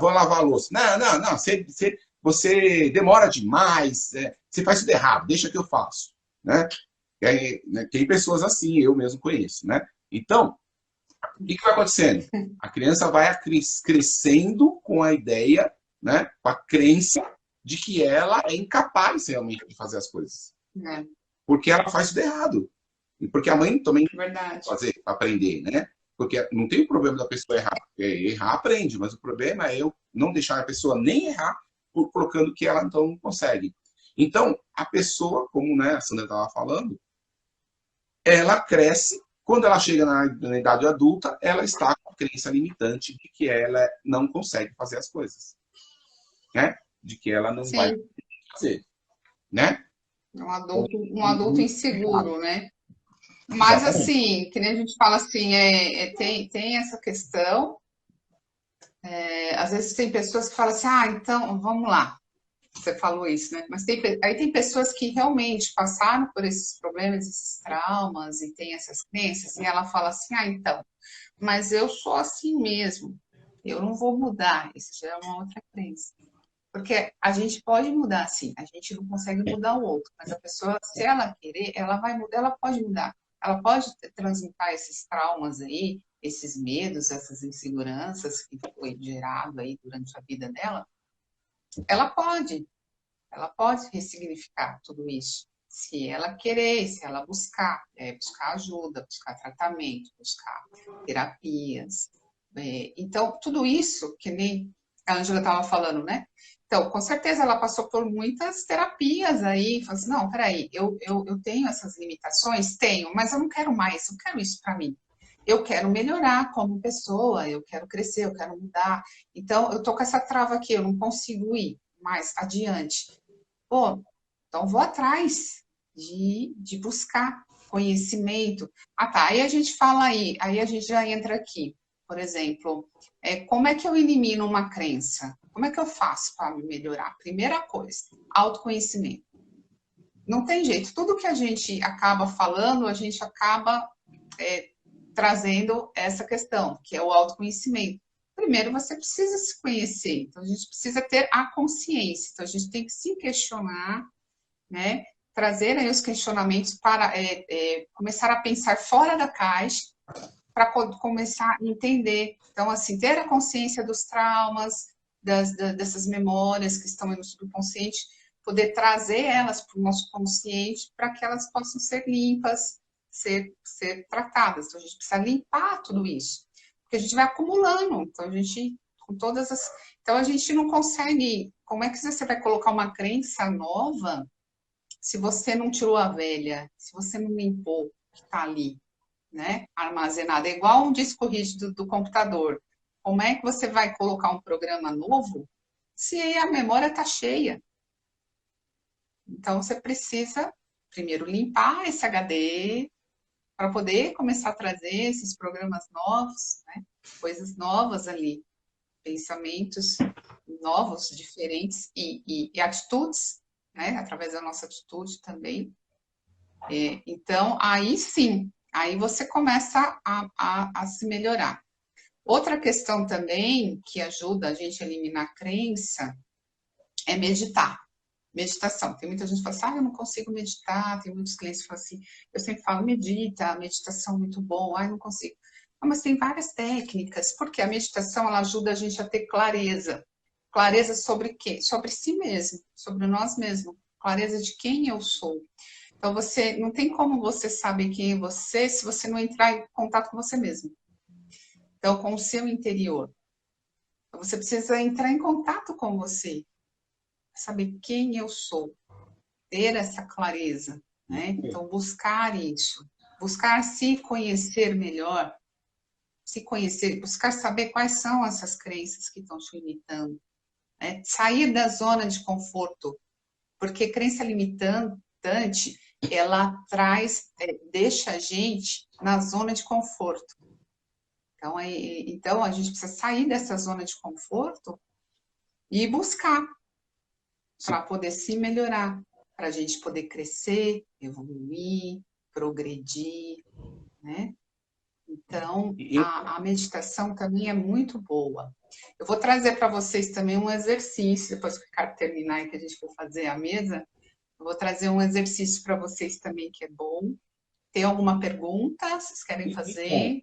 Vou lavar a louça. Não, não, não, você demora demais, você faz tudo errado, deixa que eu faço, né? Né, tem pessoas assim, eu mesmo conheço, né? Então, o que vai acontecendo? A criança vai crescendo com a ideia, né, com a crença de que ela é incapaz realmente de fazer as coisas. é, Porque ela faz tudo errado. E porque a mãe também verdade. fazer, aprender, né? Porque não tem o problema da pessoa errar. Errar aprende, mas o problema é eu não deixar a pessoa nem errar colocando que ela então não consegue. Então, a pessoa, como, né, a Sandra estava falando, ela cresce, quando ela chega na idade adulta, ela está com a crença limitante de que ela não consegue fazer as coisas, né? De que ela não vai Sim, fazer, né? um adulto inseguro, né? Mas Exatamente. assim, que nem a gente fala assim, tem essa questão. Às vezes tem pessoas que falam assim, então, vamos lá. Você falou isso, né? Mas aí tem pessoas que realmente passaram por esses problemas, esses traumas e tem essas crenças, e ela fala assim, então, mas eu sou assim mesmo, eu não vou mudar. Isso já é uma outra crença. Porque a gente pode mudar, sim, a gente não consegue mudar o outro, mas a pessoa, se ela querer, ela vai mudar, ela pode mudar. Ela pode transmutar esses traumas aí, esses medos, essas inseguranças que foi gerado aí durante a vida dela, ela pode, ela pode ressignificar tudo isso. Se ela querer, se ela buscar, buscar ajuda, buscar tratamento, buscar terapias. Então, tudo isso, que nem a Ângela estava falando, né? Então, com certeza ela passou por muitas terapias aí, falou assim, não, peraí, eu tenho essas limitações? Tenho, mas eu não quero mais, eu quero isso para mim. Eu quero melhorar como pessoa, eu quero crescer, eu quero mudar. Então, eu tô com essa trava aqui, eu não consigo ir mais adiante. Pô, então vou atrás de buscar conhecimento. Ah, tá, aí a gente fala aí a gente já entra aqui. Por exemplo, como é que eu elimino uma crença? Como é que eu faço para me melhorar? Primeira coisa, autoconhecimento. Não tem jeito, tudo que a gente acaba falando, a gente acaba trazendo essa questão, que é o autoconhecimento. Primeiro, você precisa se conhecer, então a gente precisa ter a consciência, então a gente tem que se questionar, né? Trazer aí os questionamentos para começar a pensar fora da caixa, para começar a entender. Então, assim, ter a consciência dos traumas, dessas memórias que estão no subconsciente, poder trazer elas para o nosso consciente para que elas possam ser limpas, ser tratadas. Então, a gente precisa limpar tudo isso, porque a gente vai acumulando. Então, a gente, com todas as. Então, a gente não consegue. Como é que você vai colocar uma crença nova se você não tirou a velha, se você não limpou o que está ali, né, armazenado? É igual um disco rígido do computador. Como é que você vai colocar um programa novo se a memória está cheia? Então, você precisa primeiro limpar esse HD para poder começar a trazer esses programas novos, né, coisas novas ali, pensamentos novos, diferentes e atitudes, né, através da nossa atitude também. Então, aí sim, aí você começa a se melhorar. Outra questão também que ajuda a gente a eliminar a crença é meditar. Meditação. Tem muita gente que fala assim, eu não consigo meditar. Tem muitos clientes que falam assim, eu sempre falo, medita, meditação é muito bom, não consigo. Não, mas tem várias técnicas, porque a meditação ela ajuda a gente a ter clareza. Clareza sobre quê? Sobre si mesmo, sobre nós mesmos. Clareza de quem eu sou. Então, você não tem como você saber quem é você se você não entrar em contato com você mesmo. Então, com o seu interior. Então, você precisa entrar em contato com você, saber quem eu sou, ter essa clareza, né? Então, buscar isso, buscar se conhecer melhor, se conhecer, buscar saber quais são essas crenças que estão te limitando, né? Sair da zona de conforto, porque crença limitante, ela traz, deixa a gente na zona de conforto. Então, a gente precisa sair dessa zona de conforto e buscar para poder se melhorar, para a gente poder crescer, evoluir, progredir, né? Então, a meditação também é muito boa. Eu vou trazer para vocês também um exercício, depois que o Ricardo terminar e que a gente for fazer a mesa, eu vou trazer um exercício para vocês também que é bom. Tem alguma pergunta? Vocês querem fazer?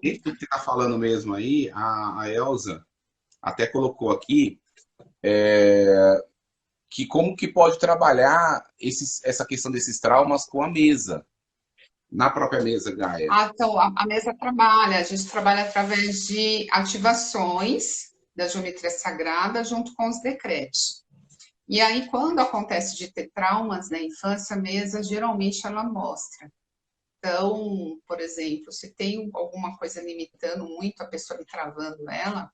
Isso que você está falando mesmo aí, a Elza até colocou aqui que como que pode trabalhar essa questão desses traumas com a mesa, na própria mesa, Gaia. Então, a mesa trabalha, a gente trabalha através de ativações da geometria sagrada junto com os decretos. E aí, quando acontece de ter traumas na infância, a mesa geralmente ela mostra. Então, por exemplo, se tem alguma coisa limitando muito a pessoa me travando ela,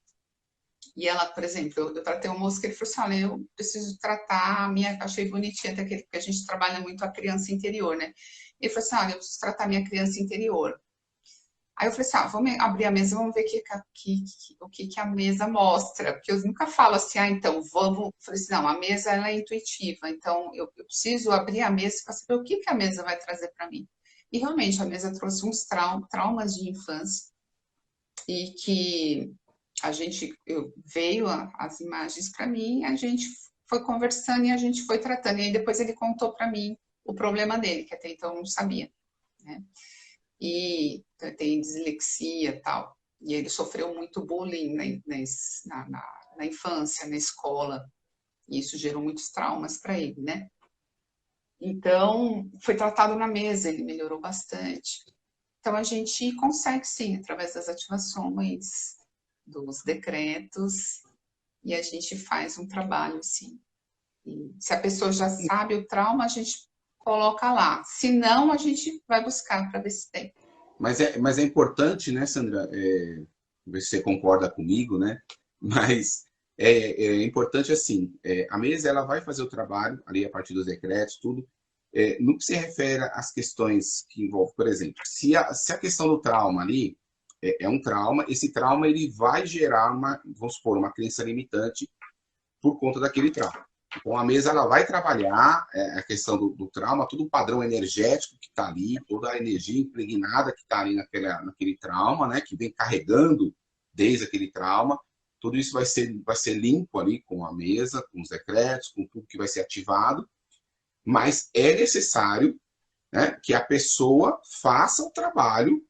e ela, por exemplo, eu tratei um moço que ele falou assim, olha, eu preciso tratar a minha, achei bonitinha até porque a gente trabalha muito a criança interior, né? Ele falou assim, olha, eu preciso tratar a minha criança interior. Aí eu falei assim, vamos abrir a mesa, vamos ver o que a mesa mostra. Porque eu nunca falo assim, então, vamos... Eu falei assim, não, a mesa ela é intuitiva, então eu preciso abrir a mesa para saber o que a mesa vai trazer para mim. E realmente a mesa trouxe uns traumas de infância e que a gente veio as imagens para mim, a gente foi conversando e a gente foi tratando. E aí depois ele contou para mim o problema dele, que até então eu não sabia, né? E tem dislexia e tal. E ele sofreu muito bullying na infância, na escola. E isso gerou muitos traumas para ele, né? Então, foi tratado na mesa, ele melhorou bastante. Então, a gente consegue, sim, através das ativações, dos decretos e a gente faz um trabalho, sim. E se a pessoa já sabe o trauma, a gente coloca lá. Se não, a gente vai buscar para ver se tem. Mas é importante, né, Sandra? Ver se você concorda comigo, né? Mas é importante assim, a mesa ela vai fazer o trabalho ali a partir dos decretos, tudo. No que se refere às questões que envolvem, por exemplo, se a questão do trauma ali é um trauma, esse trauma ele vai gerar vamos supor, uma crença limitante por conta daquele trauma. Então, a mesa ela vai trabalhar a questão do trauma, todo o padrão energético que está ali, toda a energia impregnada que está ali naquele trauma, né, que vem carregando desde aquele trauma. Tudo isso vai ser limpo ali com a mesa, com os decretos, com tudo que vai ser ativado. Mas é necessário, né, que a pessoa faça o trabalho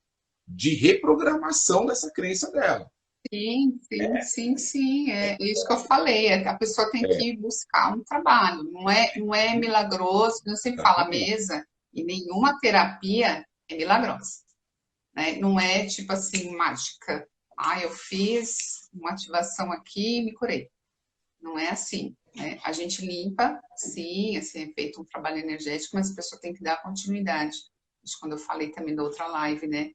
de reprogramação dessa crença dela. Sim, sim, sim, sim. É isso que eu falei. A pessoa tem que buscar um trabalho. Não é milagroso. Não se fala mesa e nenhuma terapia é milagrosa, né? Não é tipo assim mágica. Ah, eu fiz uma ativação aqui e me curei. Não é assim, né? A gente limpa, sim, assim, é feito um trabalho energético, mas a pessoa tem que dar continuidade. Isso quando eu falei também da outra live, né?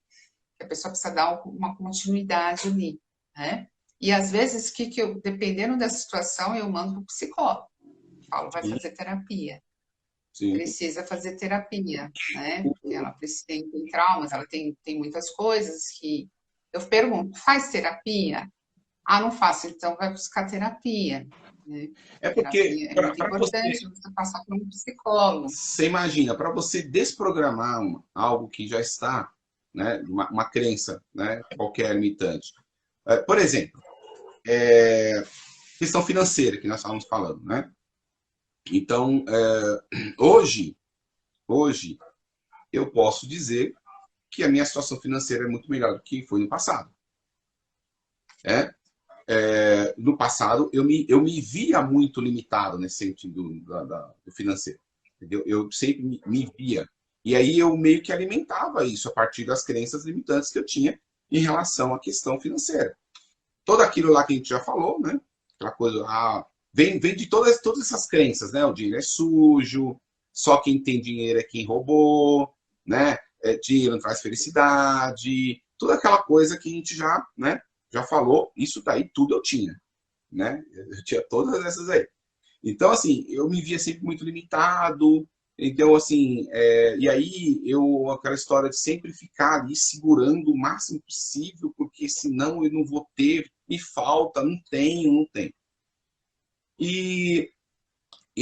Que a pessoa precisa dar uma continuidade ali, né? E às vezes, dependendo da situação, eu mando para o psicólogo. Falo, vai Sim, fazer terapia. sim. Precisa fazer terapia, né? Porque ela precisa, tem traumas, ela tem muitas coisas que... Eu pergunto, faz terapia? Ah, não faço, então vai buscar terapia, né? É porque, Terapia é muito para importante você passar por um psicólogo. você imagina, para você desprogramar algo que já está, né, uma crença, né, qualquer limitante. Por exemplo, questão financeira que nós estávamos falando, né? Então, hoje eu posso dizer que a minha situação financeira é muito melhor do que foi no passado. É? No passado, eu me via muito limitado nesse sentido do financeiro. Entendeu? Eu sempre me via. E aí eu meio que alimentava isso a partir das crenças limitantes que eu tinha em relação à questão financeira. Tudo aquilo lá que a gente já falou, né? Aquela coisa, vem de todas essas crenças, né? O dinheiro é sujo, só quem tem dinheiro é quem roubou, né? Dinheiro não traz felicidade, toda aquela coisa que a gente já, né, já falou, isso daí tudo eu tinha, né? Eu tinha todas essas aí. Então, assim, eu me via sempre muito limitado. Então, assim, e aí aquela história de sempre ficar ali segurando o máximo possível, porque senão eu não vou ter, me falta, não tenho, não tenho. E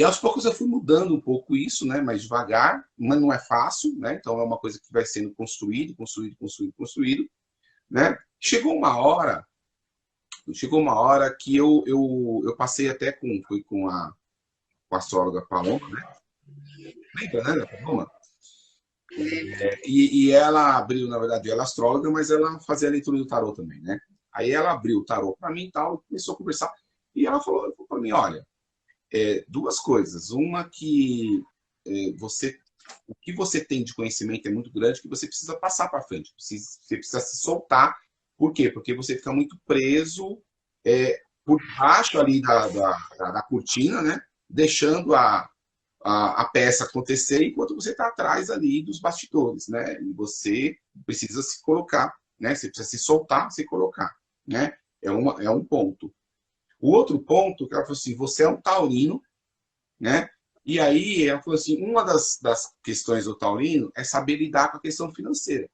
aos poucos eu fui mudando um pouco isso, né? Mais devagar, mas não é fácil, né? Então é uma coisa que vai sendo construído, né? Chegou uma hora que eu passei até fui com a astróloga Paloma, né? Lembra, né, da Paloma? E ela abriu, na verdade, ela é astróloga, mas ela fazia a leitura do tarô também, né? Aí ela abriu o tarô para mim e tal, começou a conversar. E ela falou para mim, olha, duas coisas. Uma que o que você tem de conhecimento é muito grande que você precisa passar para frente. Você precisa se soltar. Por quê? Porque você fica muito preso por baixo ali da cortina, né? Deixando a peça acontecer enquanto você está atrás ali dos bastidores, né? E você precisa se colocar, né? Você precisa se soltar, se colocar, né? É um ponto. O outro ponto, que ela falou assim, você é um taurino, né? E aí ela falou assim, uma das questões do taurino é saber lidar com a questão financeira.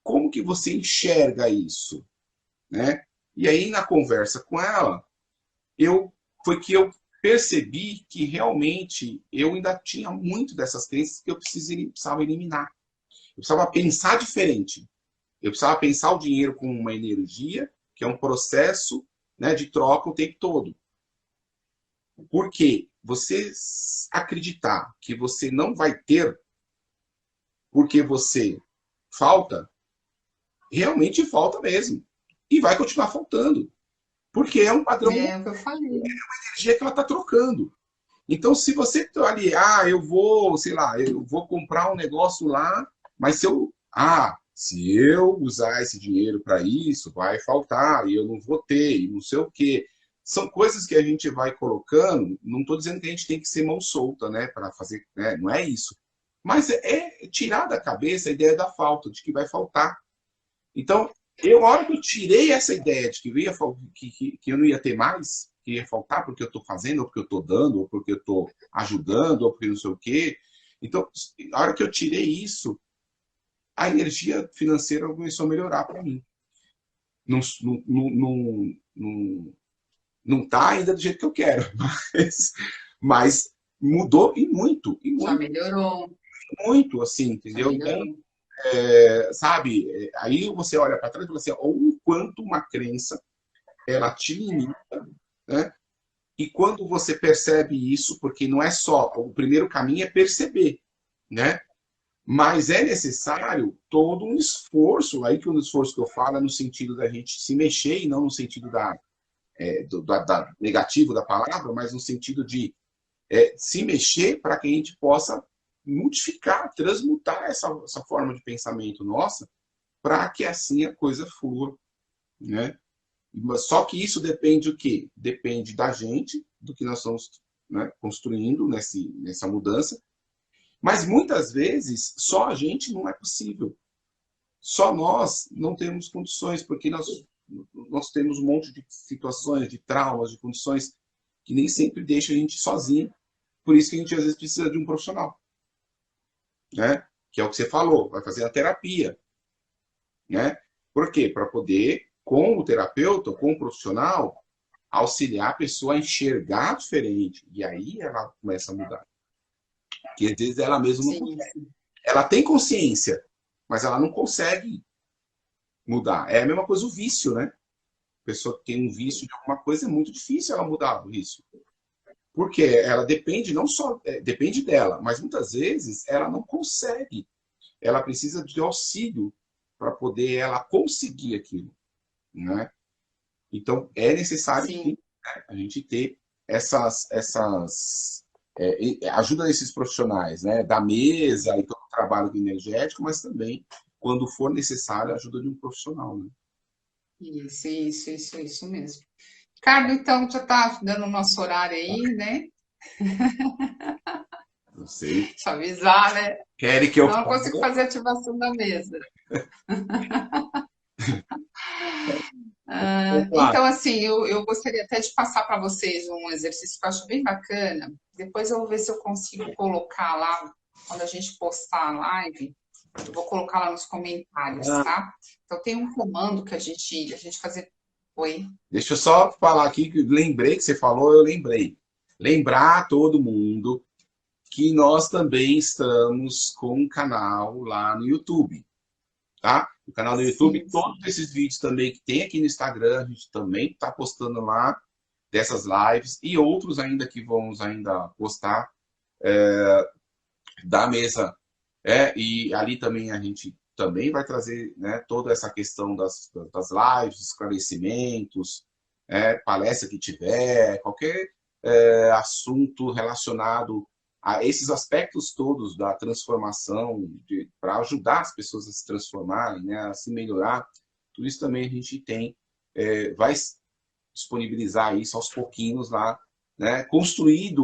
Como que você enxerga isso, né? E aí na conversa com ela, foi que eu percebi que realmente eu ainda tinha muito dessas crenças que eu precisava eliminar. Eu precisava pensar diferente. Eu precisava pensar o dinheiro como uma energia, que é um processo, né, de troca o tempo todo. Porque você acreditar que você não vai ter porque você falta, realmente falta mesmo. E vai continuar faltando. Porque é um padrão de É o que eu falei. energia que ela está trocando. Então, se você está ali, eu vou, sei lá, eu vou comprar um negócio lá, mas se eu usar esse dinheiro para isso, vai faltar, e eu não vou ter, e não sei o quê. são coisas que a gente vai colocando, não estou dizendo que a gente tem que ser mão solta, né, para fazer, né, não é isso. Mas é tirar da cabeça a ideia da falta, de que vai faltar. Então, a hora que eu tirei essa ideia de que eu não ia ter mais, que ia faltar porque eu estou fazendo, ou porque eu estou dando, ou porque eu estou ajudando, ou porque não sei o quê. Então, a hora que eu tirei isso, a energia financeira começou a melhorar para mim. Não, não, não, não, não tá ainda do jeito que eu quero, mas mudou e Já muito, melhorou, muito, assim, já entendeu? Então, melhorou. sabe, aí você olha para trás e fala assim, o quanto uma crença, ela te limita, né? E quando você percebe isso, porque não é só, o primeiro caminho é perceber, né? Mas é necessário todo um esforço, aí que o esforço que eu falo é no sentido da gente se mexer e não no sentido da negativo da palavra, mas no sentido de se mexer para que a gente possa modificar, transmutar essa forma de pensamento nossa, para que assim a coisa flua, né? Só que isso depende do quê? Depende da gente, do que nós estamos, né, construindo nessa mudança, mas muitas vezes só a gente não é possível. Só nós não temos condições, porque nós temos um monte de situações, de traumas, de condições que nem sempre deixa a gente sozinho. Por isso que a gente às vezes precisa de um profissional, né? Que é o que você falou, vai fazer a terapia, né? Por quê? Para poder, com o terapeuta, com o profissional, auxiliar a pessoa a enxergar diferente. E aí ela começa a mudar. Porque às vezes ela mesma não Sim, consegue. sim. Ela tem consciência, mas ela não consegue mudar. É a mesma coisa o vício, né? A pessoa que tem um vício de alguma coisa é muito difícil ela mudar o vício. Porque ela depende, não só depende dela, mas muitas vezes ela não consegue. Ela precisa de auxílio para poder ela conseguir aquilo, né? Então é necessário sim, Sim. né, a gente ter essas ajuda desses profissionais, né? Da mesa e todo o trabalho do energético, mas também quando for necessário a ajuda de um profissional, né? Isso mesmo. Ricardo, então já está dando o nosso horário aí, né? Não sei. Deixa eu avisar, né? Querem que eu Não fale? consigo fazer a ativação da mesa. Opa, Então, assim, eu gostaria até de passar para vocês um exercício que eu acho bem bacana. Depois eu vou ver se eu consigo colocar lá, quando a gente postar a live, eu vou colocar lá nos comentários, tá? Então, tem um comando que a gente fazer. Oi? deixa eu só falar aqui que lembrei que você falou, eu lembrei. Lembrar todo mundo que nós também estamos com um canal lá no YouTube, tá? O canal do YouTube, Sim, todos sim. esses vídeos também que tem aqui no Instagram, a gente também está postando lá dessas lives e outros ainda que vamos ainda postar da mesa. E ali também a gente também vai trazer, né, toda essa questão das lives, esclarecimentos, palestra que tiver, qualquer assunto relacionado a esses aspectos todos da transformação, para ajudar as pessoas a se transformarem, né, a se melhorar, tudo isso também a gente tem, vai disponibilizar isso aos pouquinhos lá, né, construído,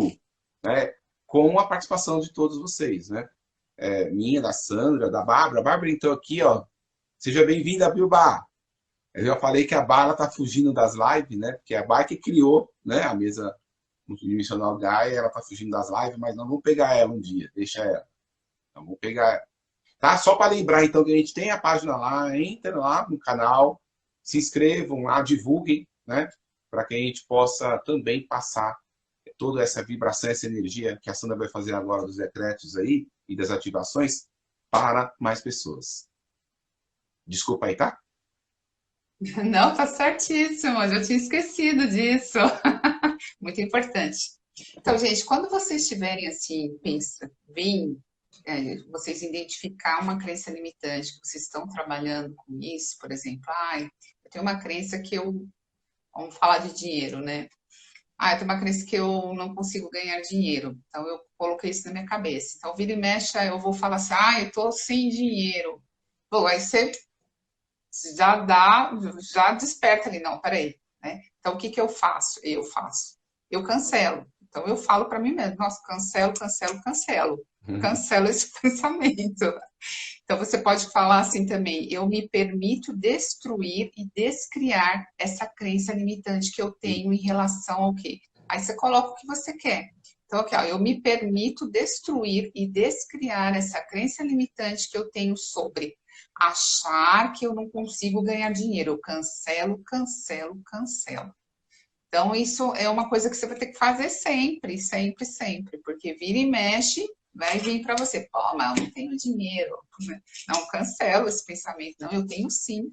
né, com a participação de todos vocês, né? Minha, da Sandra, da Bárbara. A Bárbara entrou aqui, ó. Seja bem-vinda, viu, Bá? Eu já falei que a Bá tá fugindo das lives, né? Porque a Bá que criou, né, a mesa dimensional Gaia, ela tá fugindo das lives, mas não vamos pegar ela um dia, deixa ela. Então vamos pegar ela. Tá? Só para lembrar, então, que a gente tem a página lá, entra lá no canal, se inscrevam lá, divulguem, né? Para que a gente possa também passar toda essa vibração, essa energia que a Sandra vai fazer agora dos decretos aí e das ativações para mais pessoas. Desculpa aí, tá? Não, tá certíssimo. Eu já tinha esquecido disso. Muito importante. Então, gente, quando vocês estiverem assim, vocês identificar uma crença limitante, que vocês estão trabalhando com isso, por exemplo, eu tenho uma crença que vamos falar de dinheiro, né? Eu tenho uma crença que eu não consigo ganhar dinheiro. Então, eu coloquei isso na minha cabeça. Então, vira e mexe, eu vou falar assim, eu tô sem dinheiro. Bom, aí você já desperta ali, não, peraí, né? Então, o que que eu faço? Eu cancelo. Então, eu falo para mim mesmo, nossa, cancelo, cancelo, cancelo. Cancelo esse pensamento. Então, você pode falar assim também, eu me permito destruir e descriar essa crença limitante que eu tenho em relação ao quê? Aí você coloca o que você quer. Então, aqui, ó, eu me permito destruir e descriar essa crença limitante que eu tenho sobre achar que eu não consigo ganhar dinheiro. Eu cancelo, cancelo, cancelo. Então, isso é uma coisa que você vai ter que fazer sempre, sempre, sempre, porque vira e mexe, vai vir para você. Pô, mas eu não tenho dinheiro. Não, cancelo esse pensamento. Não, eu tenho sim.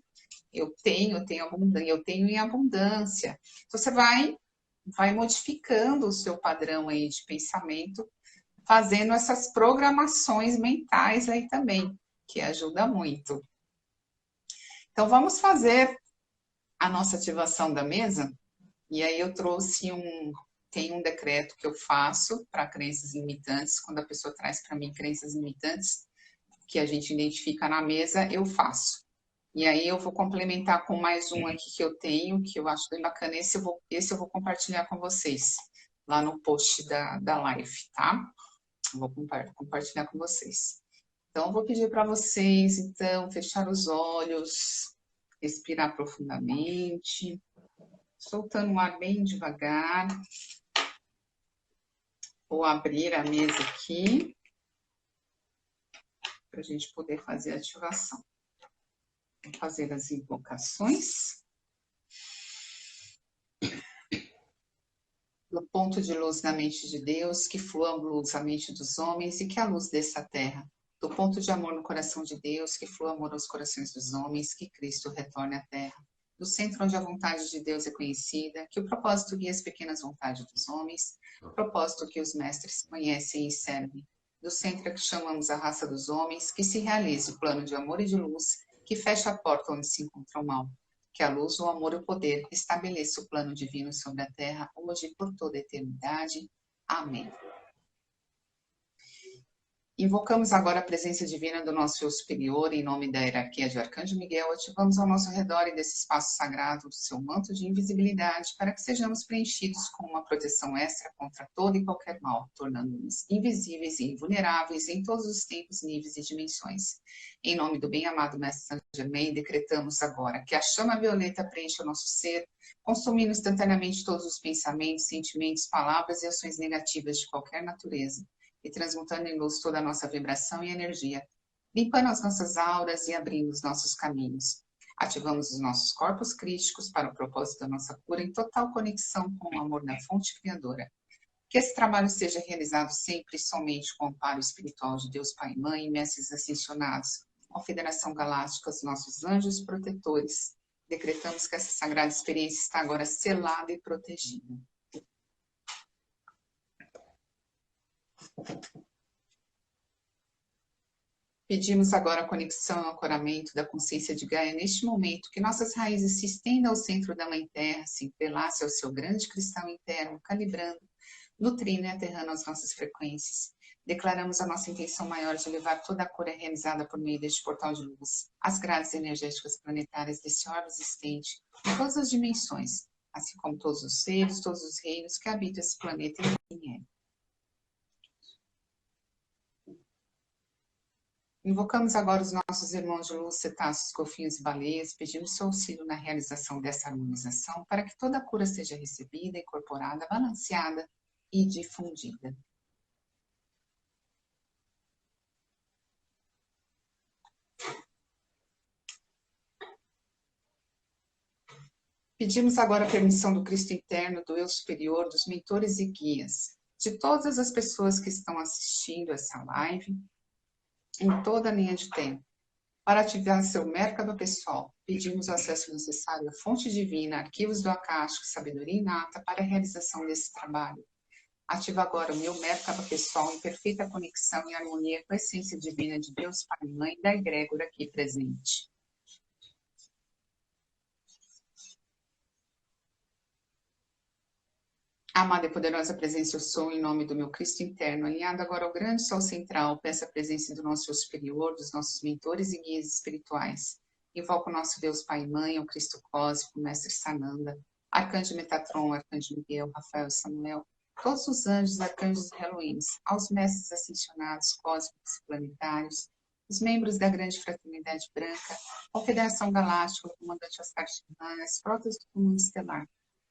Eu tenho abundância, eu tenho em abundância. Então, você vai modificando o seu padrão aí de pensamento, fazendo essas programações mentais aí também, que ajuda muito. Então, vamos fazer a nossa ativação da mesa? E aí eu trouxe tem um decreto que eu faço para crenças limitantes, quando a pessoa traz para mim crenças limitantes, que a gente identifica na mesa, eu faço. E aí eu vou complementar com mais um aqui que eu tenho, que eu acho bem bacana, esse eu vou compartilhar com vocês, lá no post da live, tá? Eu vou compartilhar com vocês. Então, eu vou pedir para vocês, então, fechar os olhos, respirar profundamente, soltando o ar bem devagar. Vou abrir a mesa aqui para a gente poder fazer a ativação. Vou fazer as invocações. Do ponto de luz na mente de Deus, que flua a luz à mente dos homens e que a luz desça à terra. Do ponto de amor no coração de Deus, que flua amor aos corações dos homens, que Cristo retorne à terra. Do centro onde a vontade de Deus é conhecida, que o propósito guie as pequenas vontades dos homens, propósito que os mestres conhecem e servem. Do centro a que chamamos a raça dos homens, que se realize o plano de amor e de luz, que fecha a porta onde se encontra o mal. Que a luz, o amor e o poder estabeleça o plano divino sobre a terra, hoje e por toda a eternidade. Amém. Invocamos agora a presença divina do nosso eu superior, em nome da hierarquia de Arcanjo Miguel, ativamos ao nosso redor e desse espaço sagrado o seu manto de invisibilidade para que sejamos preenchidos com uma proteção extra contra todo e qualquer mal, tornando-nos invisíveis e invulneráveis em todos os tempos, níveis e dimensões. Em nome do bem-amado Mestre Saint Germain, decretamos agora que a chama violeta preencha o nosso ser, consumindo instantaneamente todos os pensamentos, sentimentos, palavras e ações negativas de qualquer natureza, e transmutando em luz toda a nossa vibração e energia, limpando as nossas auras e abrindo os nossos caminhos. Ativamos os nossos corpos crísticos para o propósito da nossa cura em total conexão com o amor da fonte criadora. Que esse trabalho seja realizado sempre e somente com o amparo espiritual de Deus Pai e Mãe e mestres ascensionados, Confederação Galáctica, os nossos anjos protetores. Decretamos que essa sagrada experiência está agora selada e protegida. Pedimos agora a conexão e o ancoramento da consciência de Gaia neste momento, que nossas raízes se estendam ao centro da Mãe Terra, se entrelace ao seu grande cristal interno, calibrando, nutrindo e aterrando as nossas frequências. Declaramos a nossa intenção maior de levar toda a cura realizada por meio deste portal de luz, as grades energéticas planetárias desse orbe existente, em todas as dimensões, assim como todos os seres, todos os reinos que habitam esse planeta em é. Invocamos agora os nossos irmãos de luz, cetáceos, golfinhos e baleias, pedimos seu auxílio na realização dessa harmonização para que toda a cura seja recebida, incorporada, balanceada e difundida. Pedimos agora a permissão do Cristo interno, do eu superior, dos mentores e guias, de todas as pessoas que estão assistindo essa live, em toda a linha de tempo. Para ativar seu Merkaba pessoal, pedimos o acesso necessário à fonte divina, arquivos do Akashico, sabedoria inata para a realização desse trabalho. Ativa agora o meu Merkaba pessoal em perfeita conexão e harmonia com a essência divina de Deus Pai e Mãe da egrégora aqui presente. Amada e poderosa presença, eu sou, em nome do meu Cristo interno, alinhado agora ao grande sol central, peço a presença do nosso eu superior, dos nossos mentores e guias espirituais. Invoco o nosso Deus Pai e Mãe, o Cristo cósmico, o Mestre Sananda, Arcanjo Metatron, Arcanjo Miguel, Rafael e Samuel, todos os anjos, arcanjos e Elohims, aos mestres ascensionados, cósmicos e planetários, os membros da Grande Fraternidade Branca, Confederação Galáctica, o comandante Oscar Chimana, as frotas do Comando Estelar,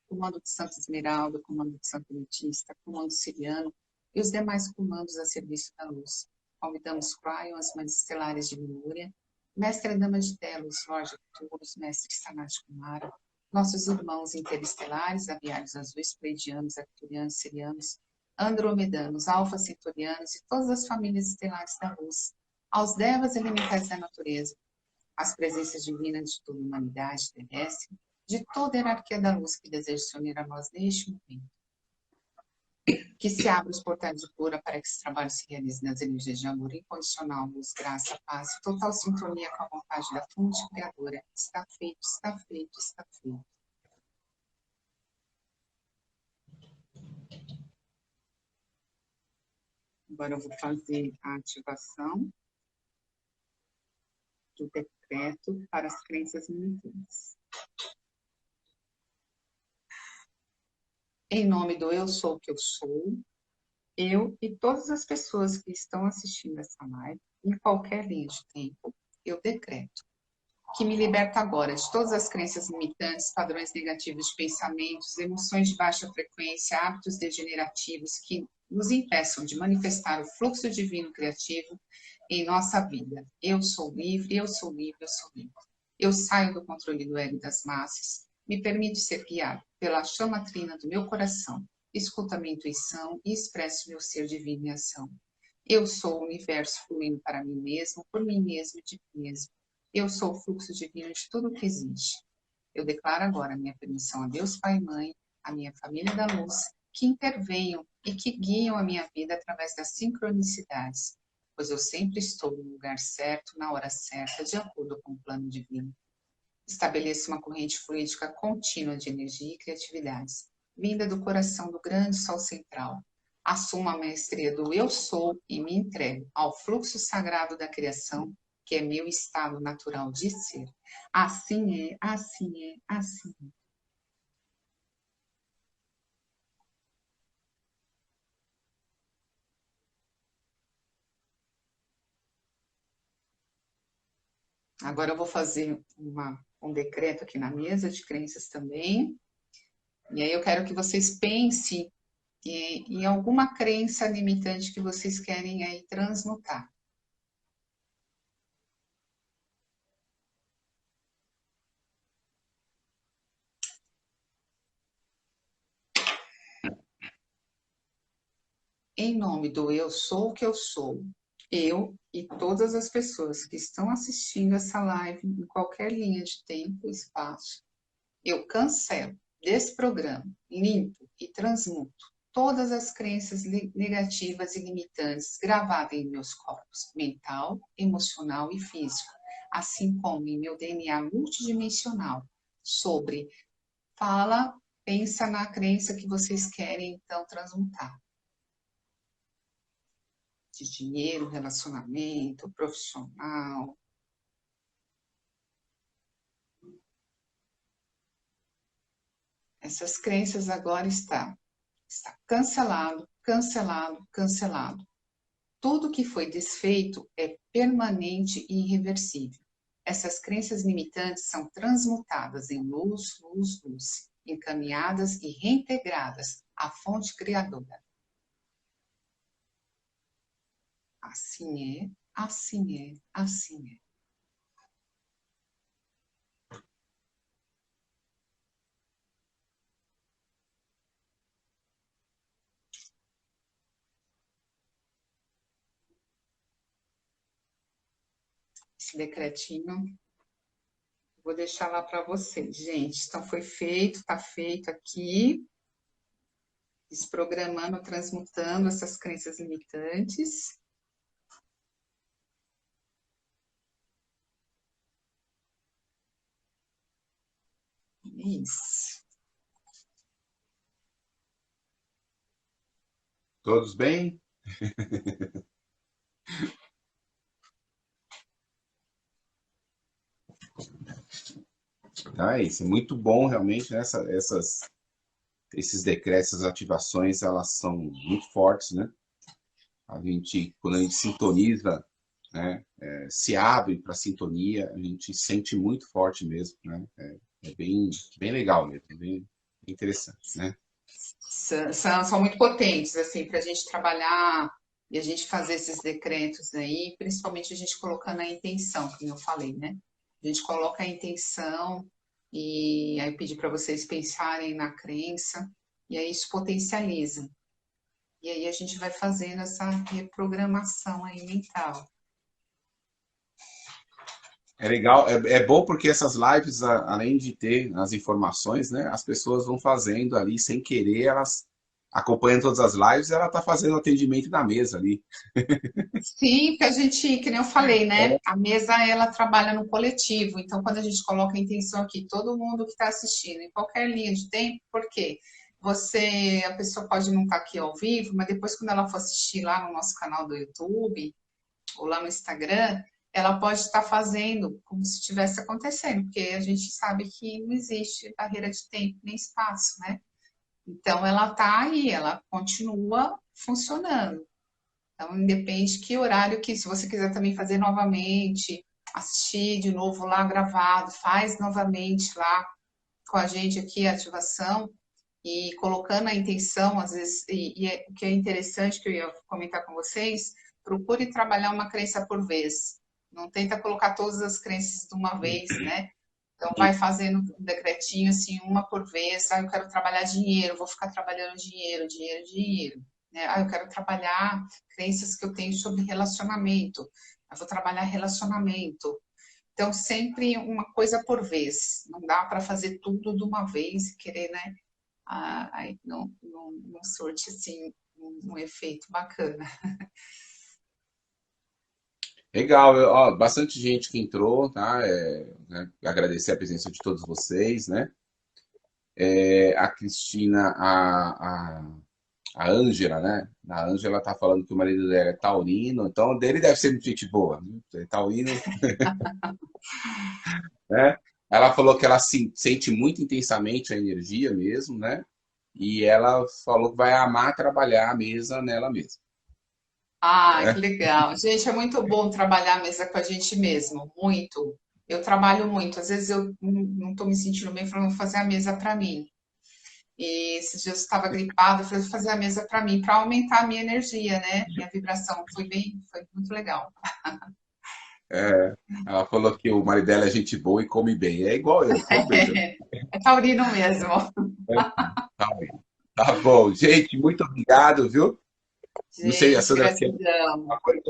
comando de Santo Esmeralda, comando de Santo Ametista, comando Siriano e os demais comandos a serviço da luz. Convidamos Cryon, as mães estelares de Lemúria, Mestre Dama de Telos, Lorde Arcturus, Mestre Sanat Kumara, nossos irmãos interestelares, aviários azuis, pleidianos, arcturianos, sirianos, andromedanos, alfa centaurianos e todas as famílias estelares da luz, aos devas elementais da natureza, as presenças divinas de toda a humanidade terrestre, de toda a hierarquia da luz que deseja se unir a nós neste momento. Que se abram os portais de cura para que esse trabalho se realize nas energias de amor incondicional, luz, graça, paz, total sintonia com a vontade da fonte criadora. Está feito, está feito, está feito. Agora eu vou fazer a ativação do decreto para as crenças limitantes. Em nome do eu sou o que eu sou, eu e todas as pessoas que estão assistindo essa live, em qualquer linha de tempo, eu decreto que me liberta agora de todas as crenças limitantes, padrões negativos de pensamentos, emoções de baixa frequência, hábitos degenerativos que nos impeçam de manifestar o fluxo divino criativo em nossa vida. Eu sou livre, eu sou livre, eu sou livre. Eu saio do controle do ego das massas, me permito ser guiado pela chama trina do meu coração, escuto a minha intuição e expresso meu ser divino em ação. Eu sou o universo fluindo para mim mesmo, por mim mesmo e de mim mesmo. Eu sou o fluxo divino de tudo o que existe. Eu declaro agora a minha permissão a Deus Pai e Mãe, a minha família da luz, que intervenham e que guiam a minha vida através das sincronicidades, pois eu sempre estou no lugar certo, na hora certa, de acordo com o plano divino. Estabeleço uma corrente fluídica contínua de energia e criatividades, vinda do coração do grande Sol central. Assumo a maestria do eu sou e me entrego ao fluxo sagrado da criação, que é meu estado natural de ser. Assim é, assim é, assim é. Agora eu vou fazer um decreto aqui na mesa de crenças também. E aí eu quero que vocês pensem em alguma crença limitante que vocês querem aí transmutar. Em nome do eu sou o que eu sou, eu e todas as pessoas que estão assistindo essa live em qualquer linha de tempo e espaço, eu cancelo, desprogramo, limpo e transmuto todas as crenças negativas e limitantes gravadas em meus corpos mental, emocional e físico, assim como em meu DNA multidimensional, sobre fala, pensa na crença que vocês querem então transmutar. De dinheiro, relacionamento, profissional. Essas crenças agora está cancelado, cancelado, cancelado. Tudo que foi desfeito é permanente e irreversível. Essas crenças limitantes são transmutadas em luz, luz, luz, encaminhadas e reintegradas à fonte criadora. Assim é, assim é, assim é. Esse decretinho, vou deixar lá para vocês, gente. Então, foi feito, está feito aqui. Desprogramando, transmutando essas crenças limitantes. Isso. Todos bem? Então é isso, é muito bom realmente, né? Esses decretos, essas ativações, elas são muito fortes, né? Quando a gente sintoniza, né, se abre para a sintonia, a gente sente muito forte mesmo, né? É bem legal mesmo, é bem interessante, né? São muito potentes, assim, para a gente trabalhar e a gente fazer esses decretos aí, principalmente a gente colocando a intenção, como eu falei, né? A gente coloca a intenção e aí pedir para vocês pensarem na crença, e aí isso potencializa. E aí a gente vai fazendo essa reprogramação aí mental. É legal, é bom porque essas lives, além de ter as informações, né, as pessoas vão fazendo ali sem querer, elas acompanham todas as lives, ela está fazendo atendimento na mesa ali. Sim, que a gente, que nem eu falei, né? A mesa ela trabalha no coletivo, então quando a gente coloca a intenção aqui, todo mundo que está assistindo, em qualquer linha de tempo, por quê? A pessoa pode não estar aqui ao vivo, mas depois quando ela for assistir lá no nosso canal do YouTube ou lá no Instagram, ela pode estar fazendo como se estivesse acontecendo, porque a gente sabe que não existe barreira de tempo nem espaço, né? Então ela está aí, ela continua funcionando. Então, independe que horário que, se você quiser também fazer novamente, assistir de novo lá gravado, faz novamente lá com a gente aqui a ativação e colocando a intenção, às vezes, o que é interessante que eu ia comentar com vocês, procure trabalhar uma crença por vez. Não tenta colocar todas as crenças de uma vez, né? Então, vai fazendo um decretinho, assim, uma por vez. Ah, eu quero trabalhar dinheiro, vou ficar trabalhando dinheiro, dinheiro, dinheiro. Né? Ah, eu quero trabalhar crenças que eu tenho sobre relacionamento. Eu vou trabalhar relacionamento. Então, sempre uma coisa por vez. Não dá para fazer tudo de uma vez e querer, né? Aí não surte, assim, um efeito bacana. Legal, ó, bastante gente que entrou, tá? Né, agradecer a presença de todos vocês, né? A Cristina, a Ângela, né? A Ângela tá falando que o marido dela é taurino, então dele deve ser muito gente boa, né? É taurino, né? Ela falou que ela sente muito intensamente a energia mesmo, né? E ela falou que vai amar trabalhar a mesa nela mesma. Ah, que legal. Gente, é muito bom trabalhar a mesa com a gente mesmo, muito. Eu trabalho muito, às vezes eu não estou me sentindo bem, falando, vou fazer a mesa para mim. E esses dias eu estava gripada, eu falei, vou fazer a mesa para mim, para aumentar a minha energia, né? Minha vibração. Foi muito legal. É, ela falou que o marido dela é gente boa e come bem. É igual eu, como bem também. É taurino mesmo. Tá bem. Tá bom, gente, muito obrigado, viu? Não sei, a Gente, Sandra quer gratidão. alguma coisa?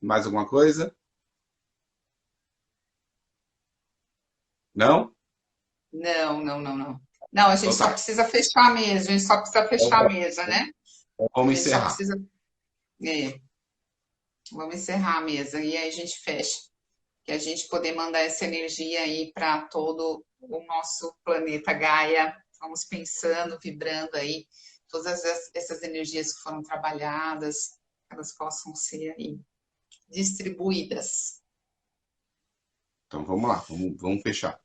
Mais alguma coisa? Não? Não. Não, a gente Então só tá. precisa fechar a mesa, a gente só precisa Então, fechar a mesa, né? então A vamos gente só encerrar. precisa. É, vamos encerrar a mesa e aí a gente fecha. Que a gente poder mandar essa energia aí para todo o nosso planeta Gaia. Vamos pensando, vibrando aí, todas essas energias que foram trabalhadas, elas possam ser aí distribuídas. Então vamos lá, vamos fechar.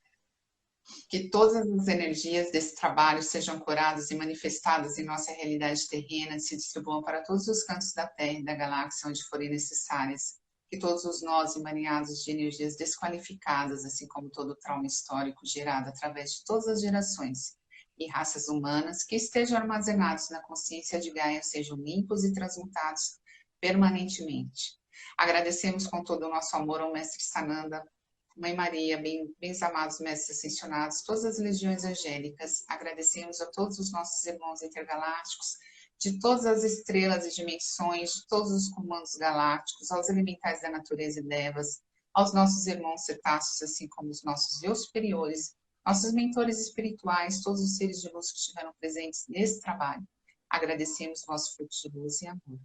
Que todas as energias desse trabalho sejam curadas e manifestadas em nossa realidade terrena, se distribuam para todos os cantos da Terra e da galáxia onde forem necessárias. Que todos os nós emaranhados de energias desqualificadas, assim como todo o trauma histórico gerado através de todas as gerações e raças humanas que estejam armazenados na consciência de Gaia, sejam limpos e transmutados permanentemente. Agradecemos com todo o nosso amor ao Mestre Sananda, Mãe Maria, bens amados mestres ascensionados, todas as legiões angélicas, agradecemos a todos os nossos irmãos intergalácticos, de todas as estrelas e dimensões, de todos os comandos galácticos, aos elementais da natureza e devas, aos nossos irmãos cetáceos, assim como os nossos eu superiores, nossos mentores espirituais, todos os seres de luz que estiveram presentes nesse trabalho. Agradecemos o vosso fluxo de luz e amor.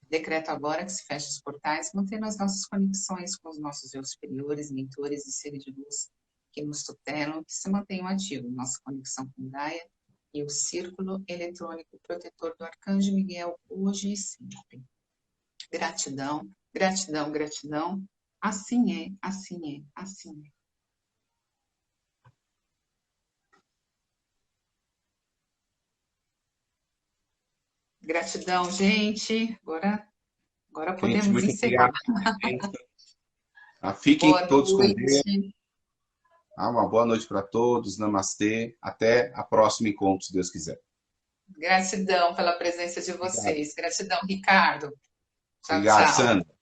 Decreto agora que se feche os portais, mantendo as nossas conexões com os nossos eu superiores, mentores e seres de luz que nos tutelam, que se mantenham ativos. Nossa conexão com Gaia e o círculo eletrônico protetor do Arcanjo Miguel, hoje e sempre. Gratidão, gratidão, gratidão. Assim é, assim é, assim é. Gratidão, gente. Agora Gente, podemos muito encerrar. obrigado pela presença. Fiquem Boa todos com Deus. noite. Uma boa noite para todos. Namastê. Até a próxima encontro, se Deus quiser. Gratidão pela presença de Obrigado. vocês. Gratidão, Ricardo. Tchau, Obrigado, tchau. Sandra.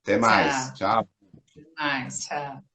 Até mais. Tchau. Tchau. Até mais. Tchau.